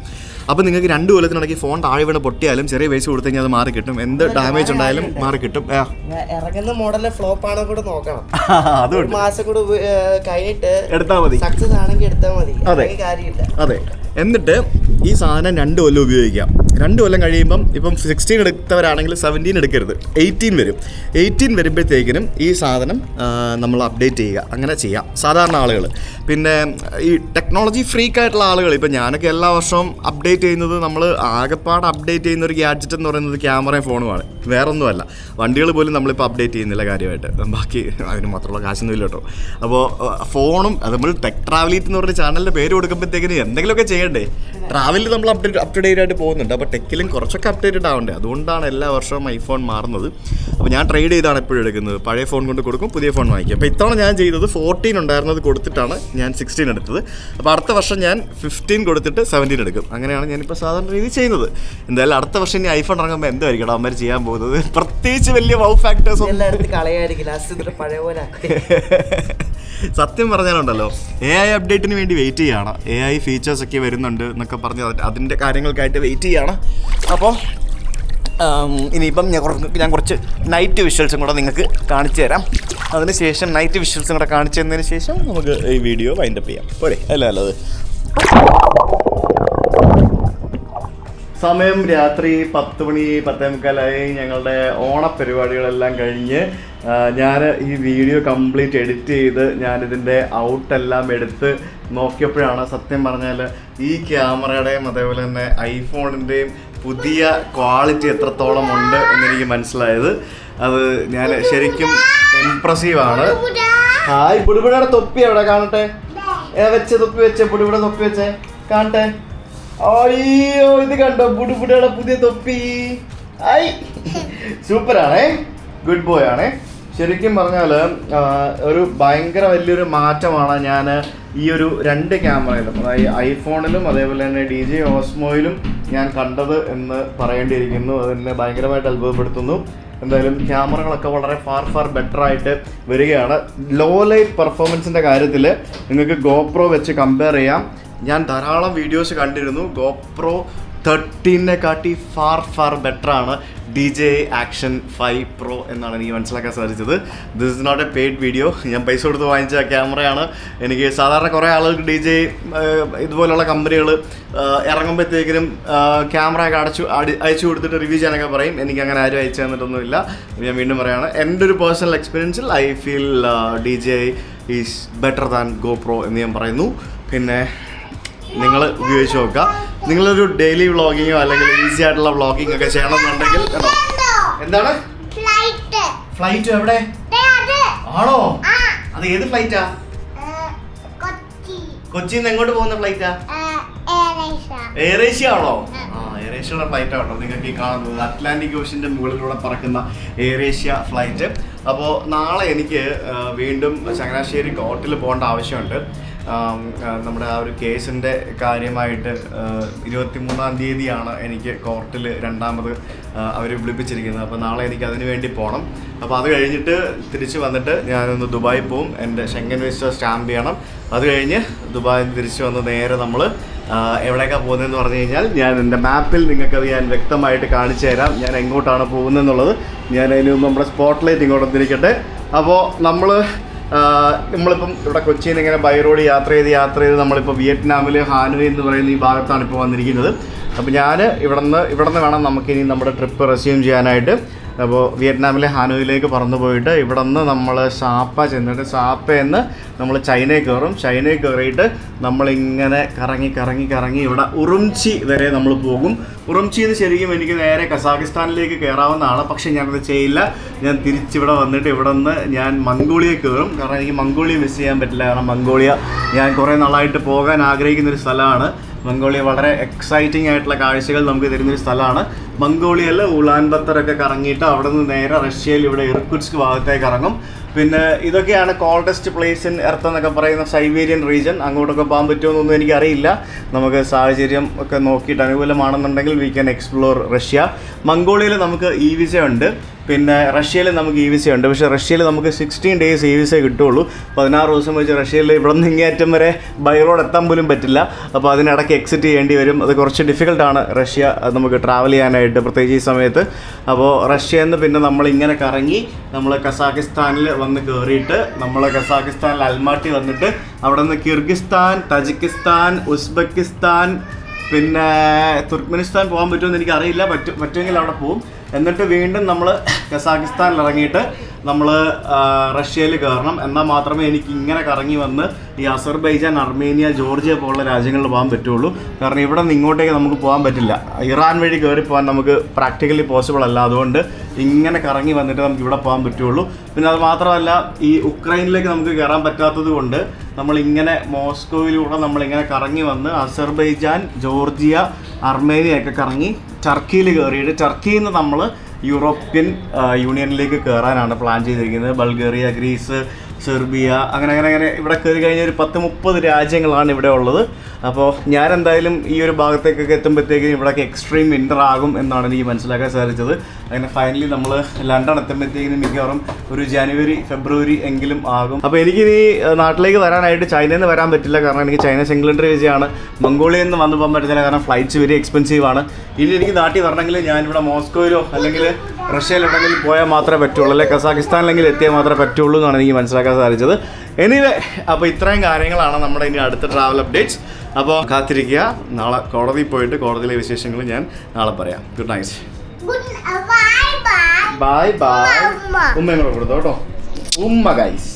അപ്പോൾ നിങ്ങൾക്ക് 2 കൊല്ലത്തിനിടയ്ക്ക് ഫോൺ താഴെ വീണ് പൊട്ടിയാലും ചെറിയ പൈസ കൊടുത്തു കഴിഞ്ഞാൽ അത് മാറി കിട്ടും. എന്ത് ഡാമേജ് ഉണ്ടായാലും മാറി കിട്ടും. ഇറങ്ങുന്ന മോഡലിലെ ഫ്ലോപ്പ് ആണോ കൂടെ നോക്കണം. അതുകൊണ്ട് മാസം കൂടെ കഴിഞ്ഞിട്ട് എടുത്താൽ മതി. സക്സസ് ആണെങ്കിൽ എടുത്താൽ മതി. അതെ കാര്യമില്ല. അതെ. എന്നിട്ട് ഈ സാധനം 2 കൊല്ലം ഉപയോഗിക്കാം. 2 കൊല്ലം കഴിയുമ്പം ഇപ്പം 16 എടുത്തവരാണെങ്കിൽ 17 എടുക്കരുത്, 18 വരും. 18 വരുമ്പോഴത്തേക്കിനും ഈ സാധനം നമ്മൾ അപ്ഡേറ്റ് ചെയ്യുക. അങ്ങനെ ചെയ്യാം സാധാരണ ആളുകൾ. പിന്നെ ഈ ടെക്നോളജി ഫ്രീക്കായിട്ടുള്ള ആളുകൾ, ഇപ്പം ഞാനൊക്കെ എല്ലാ വർഷവും അപ്ഡേറ്റ് ചെയ്യുന്നത്, നമ്മൾ ആകെപ്പാട് അപ്ഡേറ്റ് ചെയ്യുന്ന ഒരു ഗാഡ്ജറ്റ് എന്ന് പറയുന്നത് ക്യാമറയും ഫോണുമാണ്, വേറൊന്നുമല്ല. വണ്ടികൾ പോലും നമ്മളിപ്പോൾ അപ്ഡേറ്റ് ചെയ്യുന്നില്ല കാര്യമായിട്ട്. ബാക്കി അതിന് മാത്രമുള്ള കാശൊന്നും ഇല്ല കേട്ടോ. അപ്പോൾ ഫോണും അത് നമ്മൾ ടെക് ട്രാവലീറ്റ് എന്ന് പറഞ്ഞ ചാനലിൻ്റെ പേര് കൊടുക്കുമ്പോഴത്തേക്കിന് എന്തെങ്കിലുമൊക്കെ ചെയ്യണ്ടേ? ട്രാവലിൽ നമ്മൾ അപ് ടു ഡേറ്റ് ആയിട്ട് പോകുന്നുണ്ട്. അപ്പോൾ ടെക്കിലും കുറച്ചൊക്കെ അപ്ഡേറ്റഡ് ആവണ്ടേ? അതുകൊണ്ടാണ് എല്ലാ വർഷവും ഐഫോൺ മാറുന്നത്. അപ്പോൾ ഞാൻ ട്രേഡ് ചെയ്താണ് എപ്പോഴും എടുക്കുന്നത്. പഴയ ഫോൺ കൊണ്ട് കൊടുക്കും, പുതിയ ഫോൺ വാങ്ങിക്കും. അപ്പോൾ ഇത്തവണ ഞാൻ ചെയ്തത് 14 ഉണ്ടായിരുന്നത് കൊടുത്തിട്ടാണ് ഞാൻ 16 എടുത്തത്. അപ്പോൾ അടുത്ത വർഷം ഞാൻ 15 കൊടുത്തിട്ട് 17 എടുക്കും. അങ്ങനെയാണ് ഞാനിപ്പോൾ സാധാരണ രീതി ചെയ്യുന്നത്. എന്തായാലും അടുത്ത വർഷം ഇനി ഐഫോൺ ഇറങ്ങുമ്പോൾ എന്തായിരിക്കണം അവന്മാർ ചെയ്യാൻ പോകുന്നത്? പ്രത്യേകിച്ച് വലിയ വൗ ഫാക്ടേഴ്സ് സത്യം പറഞ്ഞാലുണ്ടല്ലോ, AI അപ്ഡേറ്റിന് വേണ്ടി വെയിറ്റ് ചെയ്യുകയാണ്. AI ഫീച്ചേഴ്സൊക്കെ വരുന്നുണ്ട് എന്നൊക്കെ പറഞ്ഞ് അതിൻ്റെ കാര്യങ്ങൾക്കായിട്ട് വെയിറ്റ് ചെയ്യുകയാണ്. അപ്പോൾ ഇനിയിപ്പം ഞാൻ കുറച്ച് നൈറ്റ് വിഷ്വൽസും കൂടെ നിങ്ങൾക്ക് കാണിച്ചു തരാം. അതിനുശേഷം നൈറ്റ് വിഷ്വൽസും കൂടെ കാണിച്ചു തന്നതിന് ശേഷം നമുക്ക് ഈ വീഡിയോ വൈൻഡപ്പ് ചെയ്യാം. പോരെ? അല്ലത് സമയം രാത്രി 10 മണി 10:45. ഞങ്ങളുടെ ഓണപ്പരിപാടികളെല്ലാം കഴിഞ്ഞ് ഞാൻ ഈ വീഡിയോ കംപ്ലീറ്റ് എഡിറ്റ് ചെയ്ത് ഞാനിതിൻ്റെ ഔട്ടെല്ലാം എടുത്ത് നോക്കിയപ്പോഴാണ് സത്യം പറഞ്ഞാൽ ഈ ക്യാമറയുടെയും അതേപോലെ തന്നെ ഐഫോണിൻ്റെയും പുതിയ ക്വാളിറ്റി എത്രത്തോളം ഉണ്ട് എന്നെനിക്ക് മനസ്സിലായത്. അത് ഞാൻ ശരിക്കും ഇംപ്രസീവാണ്. ഹായ്, പുടുപുടയുടെ തൊപ്പി എവിടെ കാണട്ടെ? വെച്ച തൊപ്പി വെച്ചേ, പുടുപുട തൊപ്പി വെച്ചേ കാണട്ടെ. അയ്യോ, ഇത് കണ്ടോ പുടുപുടയുടെ പുതിയ തൊപ്പി? ഐ സൂപ്പറാണേ, ഗുഡ് ബോയ് ആണേ. ശരിക്കും പറഞ്ഞാൽ ഒരു ഭയങ്കര വലിയൊരു മാറ്റമാണ് ഞാൻ ഈ ഒരു 2 ക്യാമറയിലും, അതായത് ഐഫോണിലും അതേപോലെ തന്നെ DJI Osmoയിലും ഞാൻ കണ്ടത് എന്ന് പറയേണ്ടിയിരിക്കുന്നു. അതെന്നെ ഭയങ്കരമായിട്ട് അത്ഭുതപ്പെടുത്തുന്നു. എന്തായാലും ക്യാമറകളൊക്കെ വളരെ ഫാർ ബെറ്റർ ആയിട്ട് വരികയാണ്. ലോ ലൈറ്റ് പെർഫോമൻസിൻ്റെ കാര്യത്തിൽ നിങ്ങൾക്ക് GoPro വെച്ച് കമ്പയർ ചെയ്യാം. ഞാൻ ധാരാളം വീഡിയോസ് കണ്ടിരുന്നു. GoPro 13 കാട്ടി ഫാർ ബെറ്ററാണ് DJI Action 5 Pro എന്നാണ് എനിക്ക് മനസ്സിലാക്കാൻ സാധിച്ചത്. This is not a paid video. ഞാൻ പൈസ കൊടുത്ത് വാങ്ങിച്ച ക്യാമറയാണ്. എനിക്ക് സാധാരണ കുറേ ആളുകൾക്ക് DJI ഇതുപോലുള്ള കമ്പനികൾ ഇറങ്ങുമ്പോഴത്തേക്കിനും ക്യാമറ ഒക്കെ അയച്ചു കൊടുത്തിട്ട് റിവ്യൂ ചെയ്യാനൊക്കെ പറയും. എനിക്ക് അങ്ങനെ ആരും അയച്ചു തന്നിട്ടൊന്നുമില്ല. ഞാൻ വീണ്ടും പറയുകയാണ്, എൻ്റെ ഒരു പേഴ്സണൽ എക്സ്പീരിയൻസിൽ I feel DJI is better than GoPro എന്ന് ഞാൻ പറയുന്നു. പിന്നെ നിങ്ങൾ ഉപയോഗിച്ച് നോക്കുക. നിങ്ങളൊരു ഡെയിലി വ്ളോഗിങ്ങോ അല്ലെങ്കിൽ ഈസി ആയിട്ടുള്ള വ്ളോഗിങ് ഒക്കെ ചെയ്യണമെന്നുണ്ടെങ്കിൽ എന്താണ് ഫ്ലൈറ്റ് എവിടെ ആണോ? അത് ഏത് ഫ്ലൈറ്റാ? കൊച്ചിയിൽ നിന്ന് എങ്ങോട്ട് പോകുന്ന ഫ്ലൈറ്റാ? എയർ ഏഷ്യ ആണോ? എയർ ഏഷ്യയുടെ ഫ്ലൈറ്റ് ആണോ നിങ്ങൾക്ക് ഈ കാണുന്നത്? അറ്റ്ലാന്റിക് ഓഷ്യൻ്റെ മുകളിലൂടെ പറക്കുന്ന എയർ ഏഷ്യ ഫ്ലൈറ്റ്. അപ്പോൾ നാളെ എനിക്ക് വീണ്ടും ചങ്ങനാശ്ശേരി കോർട്ടിൽ പോകേണ്ട ആവശ്യമുണ്ട്. നമ്മുടെ ആ ഒരു കേസിൻ്റെ കാര്യമായിട്ട് 23-ാം തീയതിയാണ് എനിക്ക് കോർട്ടിൽ രണ്ടാമത് അവർ വിളിപ്പിച്ചിരിക്കുന്നത്. അപ്പോൾ നാളെ എനിക്ക് അതിന് വേണ്ടി പോകണം. അപ്പോൾ അത് കഴിഞ്ഞിട്ട് തിരിച്ച് വന്നിട്ട് ഞാനൊന്ന് ദുബായിൽ പോവും. എൻ്റെ ഷെങ്കൻ വിസ സ്റ്റാമ്പ് ചെയ്യണം. അത് കഴിഞ്ഞ് ദുബായിൽ നിന്ന് തിരിച്ച് വന്ന് നേരെ നമ്മൾ എവിടേക്കാണ് പോകുന്നതെന്ന് പറഞ്ഞു കഴിഞ്ഞാൽ ഞാൻ എൻ്റെ മാപ്പിൽ നിങ്ങൾക്കത് ഞാൻ വ്യക്തമായിട്ട് കാണിച്ചു തരാം. ഞാൻ എങ്ങോട്ടാണ് പോകുന്നതെന്നുള്ളത്. ഞാൻ അതിന് മുമ്പ് നമ്മുടെ സ്പോട്ട് ലൈറ്റ് ഇങ്ങോട്ട് തിരിക്കട്ടെ. അപ്പോൾ നമ്മളിപ്പം ഇവിടെ കൊച്ചിയിൽ നിന്ന് ഇങ്ങനെ ബൈ റോഡ് യാത്ര ചെയ്ത് നമ്മളിപ്പോൾ വിയറ്റ്നാമിൽ ഹാനോയ് എന്ന് പറയുന്ന ഈ ഭാഗത്താണ് ഇപ്പോൾ വന്നിരിക്കുന്നത്. അപ്പോൾ ഞാൻ ഇവിടെ നിന്ന് വേണം നമുക്കിനി നമ്മുടെ ട്രിപ്പ് റെസ്യൂം ചെയ്യാനായിട്ട്. അപ്പോൾ വിയറ്റ്നാമിലെ ഹാനോയിലേക്ക് പറന്നു പോയിട്ട് ഇവിടെ നിന്ന് നമ്മൾ സാപ്പ ചെന്നിട്ട് സാപ്പയിൽ നിന്ന് നമ്മൾ ചൈനയിൽ കയറും. ചൈനയിൽ കയറിയിട്ട് നമ്മളിങ്ങനെ കറങ്ങി ഇവിടെ ഉറുംചി വരെ നമ്മൾ പോകും. ഉറുംചിയിൽ നിന്ന് ശരിക്കും എനിക്ക് നേരെ കസാഖിസ്ഥാനിലേക്ക് കയറാവുന്നതാണ്. പക്ഷേ ഞാനത് ചെയ്യില്ല. ഞാൻ തിരിച്ചിവിടെ വന്നിട്ട് ഇവിടെ നിന്ന് ഞാൻ മംഗോളിയ കയറും. കാരണം എനിക്ക് മംഗോളിയ മിസ് ചെയ്യാൻ പറ്റില്ല. കാരണം മംഗോളിയ ഞാൻ കുറേ നാളായിട്ട് പോകാൻ ആഗ്രഹിക്കുന്നൊരു സ്ഥലമാണ്. മംഗോളിയ വളരെ എക്സൈറ്റിംഗ് ആയിട്ടുള്ള കാഴ്ചകൾ നമുക്ക് തരുന്നൊരു സ്ഥലമാണ്. മംഗോളിയയിൽ ഉലാൻ ബത്തറൊക്കെ കറങ്ങിയിട്ട് അവിടെ നിന്ന് നേരെ റഷ്യയിൽ ഇവിടെ ഇർകുട്സ്ക് ഭാഗത്തേക്ക് ഇറങ്ങും. പിന്നെ ഇതൊക്കെയാണ് കോൾഡസ്റ്റ് പ്ലേസ് ഇൻ എർത്ത് എന്നൊക്കെ പറയുന്ന സൈബീരിയൻ റീജൻ. അങ്ങോട്ടൊക്കെ പോകാൻ പറ്റുമെന്നൊന്നും എനിക്കറിയില്ല. നമുക്ക് സാഹചര്യം ഒക്കെ നോക്കിയിട്ട് അനുകൂലമാണെന്നുണ്ടെങ്കിൽ വി ക്യാൻ എക്സ്പ്ലോർ റഷ്യ. മംഗോളിയയിൽ നമുക്ക് ഇ വിസ ഉണ്ട്. പിന്നെ റഷ്യയിൽ നമുക്ക് ഇ വിസ ഉണ്ട്. പക്ഷേ റഷ്യയിൽ നമുക്ക് 16 days ഇ വിസ കിട്ടുള്ളൂ. 16 ദിവസം വെച്ച് റഷ്യയിൽ ഇവിടെ നിന്ന് ഇങ്ങേറ്റം വരെ ബൈ റോഡ് എത്താൻ പോലും പറ്റില്ല. അപ്പോൾ അതിനിടയ്ക്ക് എക്സിറ്റ് ചെയ്യേണ്ടി വരും. അത് കുറച്ച് ഡിഫിക്കൽട്ടാണ് റഷ്യ നമുക്ക് ട്രാവൽ ചെയ്യാനായിട്ട്, പ്രത്യേകിച്ച് ഈ സമയത്ത്. അപ്പോൾ റഷ്യയിൽ നിന്ന് പിന്നെ നമ്മളിങ്ങനെ കറങ്ങി നമ്മൾ കസാഖിസ്ഥാനിൽ വന്ന് കയറിയിട്ട് നമ്മൾ കസാഖിസ്ഥാനിൽ അൽമാട്ടി വന്നിട്ട് അവിടെ നിന്ന് കിർഗിസ്ഥാൻ, തജിക്കിസ്ഥാൻ, ഉസ്ബെക്കിസ്ഥാൻ, പിന്നെ തുർക്ക്മെനിസ്ഥാൻ പോകാൻ പറ്റുമെന്ന് എനിക്കറിയില്ല. പറ്റുമെങ്കിൽ അവിടെ പോവും. എന്നിട്ട് വീണ്ടും നമ്മൾ കസാഖിസ്ഥാനിൽ ഇറങ്ങിയിട്ട് നമ്മൾ റഷ്യയിൽ കയറണം. എന്നാൽ മാത്രമേ എനിക്ക് ഇങ്ങനെ കറങ്ങി വന്ന് ഈ അസർബൈജാൻ, അർമേനിയ, ജോർജിയ പോലുള്ള രാജ്യങ്ങളിൽ പോകാൻ പറ്റുള്ളൂ. കാരണം ഇവിടെ നിന്ന് ഇങ്ങോട്ടേക്ക് നമുക്ക് പോകാൻ പറ്റില്ല. ഇറാൻ വഴി കയറി പോകാൻ നമുക്ക് പ്രാക്ടിക്കലി പോസിബിൾ അല്ല. അതുകൊണ്ട് ഇങ്ങനെ കറങ്ങി വന്നിട്ട് നമുക്ക് ഇവിടെ പോകാൻ പറ്റുള്ളൂ. പിന്നെ അത് മാത്രമല്ല, ഈ ഉക്രൈനിലേക്ക് നമുക്ക് കയറാൻ പറ്റാത്തത് കൊണ്ട് നമ്മളിങ്ങനെ മോസ്കോയിലൂടെ നമ്മളിങ്ങനെ കറങ്ങി വന്ന് അസർബൈജാൻ, ജോർജിയ, അർമേനിയ ഒക്കെ കറങ്ങി ടർക്കിയിൽ കയറിയിട്ട് ടർക്കിയിൽ നിന്ന് നമ്മൾ യൂറോപ്യൻ യൂണിയനിലേക്ക് കയറാനാണ് പ്ലാൻ ചെയ്തിരിക്കുന്നത്. ബൾഗേറിയ, ഗ്രീസ്, സെർബിയ, അങ്ങനെ ഇവിടെ കയറി കഴിഞ്ഞ ഒരു 10-30 രാജ്യങ്ങളാണ് ഇവിടെ ഉള്ളത്. അപ്പോൾ ഞാൻ എന്തായാലും ഈ ഒരു ഭാഗത്തേക്കൊക്കെ എത്തുമ്പോഴത്തേക്കും ഇവിടെയൊക്കെ എക്സ്ട്രീം വിൻ്റർ ആകും എന്നാണ് എനിക്ക് മനസ്സിലാക്കാൻ സാധിച്ചത്. അങ്ങനെ ഫൈനലി നമ്മൾ ലണ്ടൻ എത്തുമ്പോഴത്തേക്കും മിക്കവാറും ഒരു ജനുവരി, ഫെബ്രുവരി എങ്കിലും ആകും. അപ്പോൾ എനിക്കിനി നാട്ടിലേക്ക് വരാനായിട്ട് ചൈനയിൽ നിന്ന് വരാൻ പറ്റില്ല. കാരണം എനിക്ക് ചൈന സിംഗിൾ വിസയാണ്. മംഗോളിയയിൽ നിന്ന് വന്ന് പോകാൻ പറ്റില്ല. കാരണം ഫ്ലൈറ്റ്സ് വെരി എക്സ്പെൻസീവ് ആണ്. ഇനി എനിക്ക് നാട്ടിൽ വരണമെങ്കിൽ ഞാനിവിടെ മോസ്കോയിലോ അല്ലെങ്കിൽ റഷ്യയിലെവിടെയെങ്കിലും പോയാൽ മാത്രമേ പറ്റുള്ളൂ, അല്ലെങ്കിൽ കസാഖിസ്ഥാനിലെങ്കിൽ എത്തിയാൽ മാത്രമേ പറ്റുള്ളൂ എന്നാണ് എനിക്ക് മനസ്സിലാക്കാൻ സാധിച്ചത്. എനിവേ, അപ്പോൾ ഇത്രയും കാര്യങ്ങളാണ് നമ്മുടെ ഇനി അടുത്ത ട്രാവൽ അപ്ഡേറ്റ്സ്. അപ്പോൾ കാത്തിരിക്കുക. നാളെ കോടതിയിൽ പോയിട്ട് കോടതിയിലെ വിശേഷങ്ങൾ ഞാൻ നാളെ പറയാം. Good night. Bye bye. ഉമ്മയും കൂടെ കൊടുത്തോ കേട്ടോ. ഉമ്മ ഗൈസ്.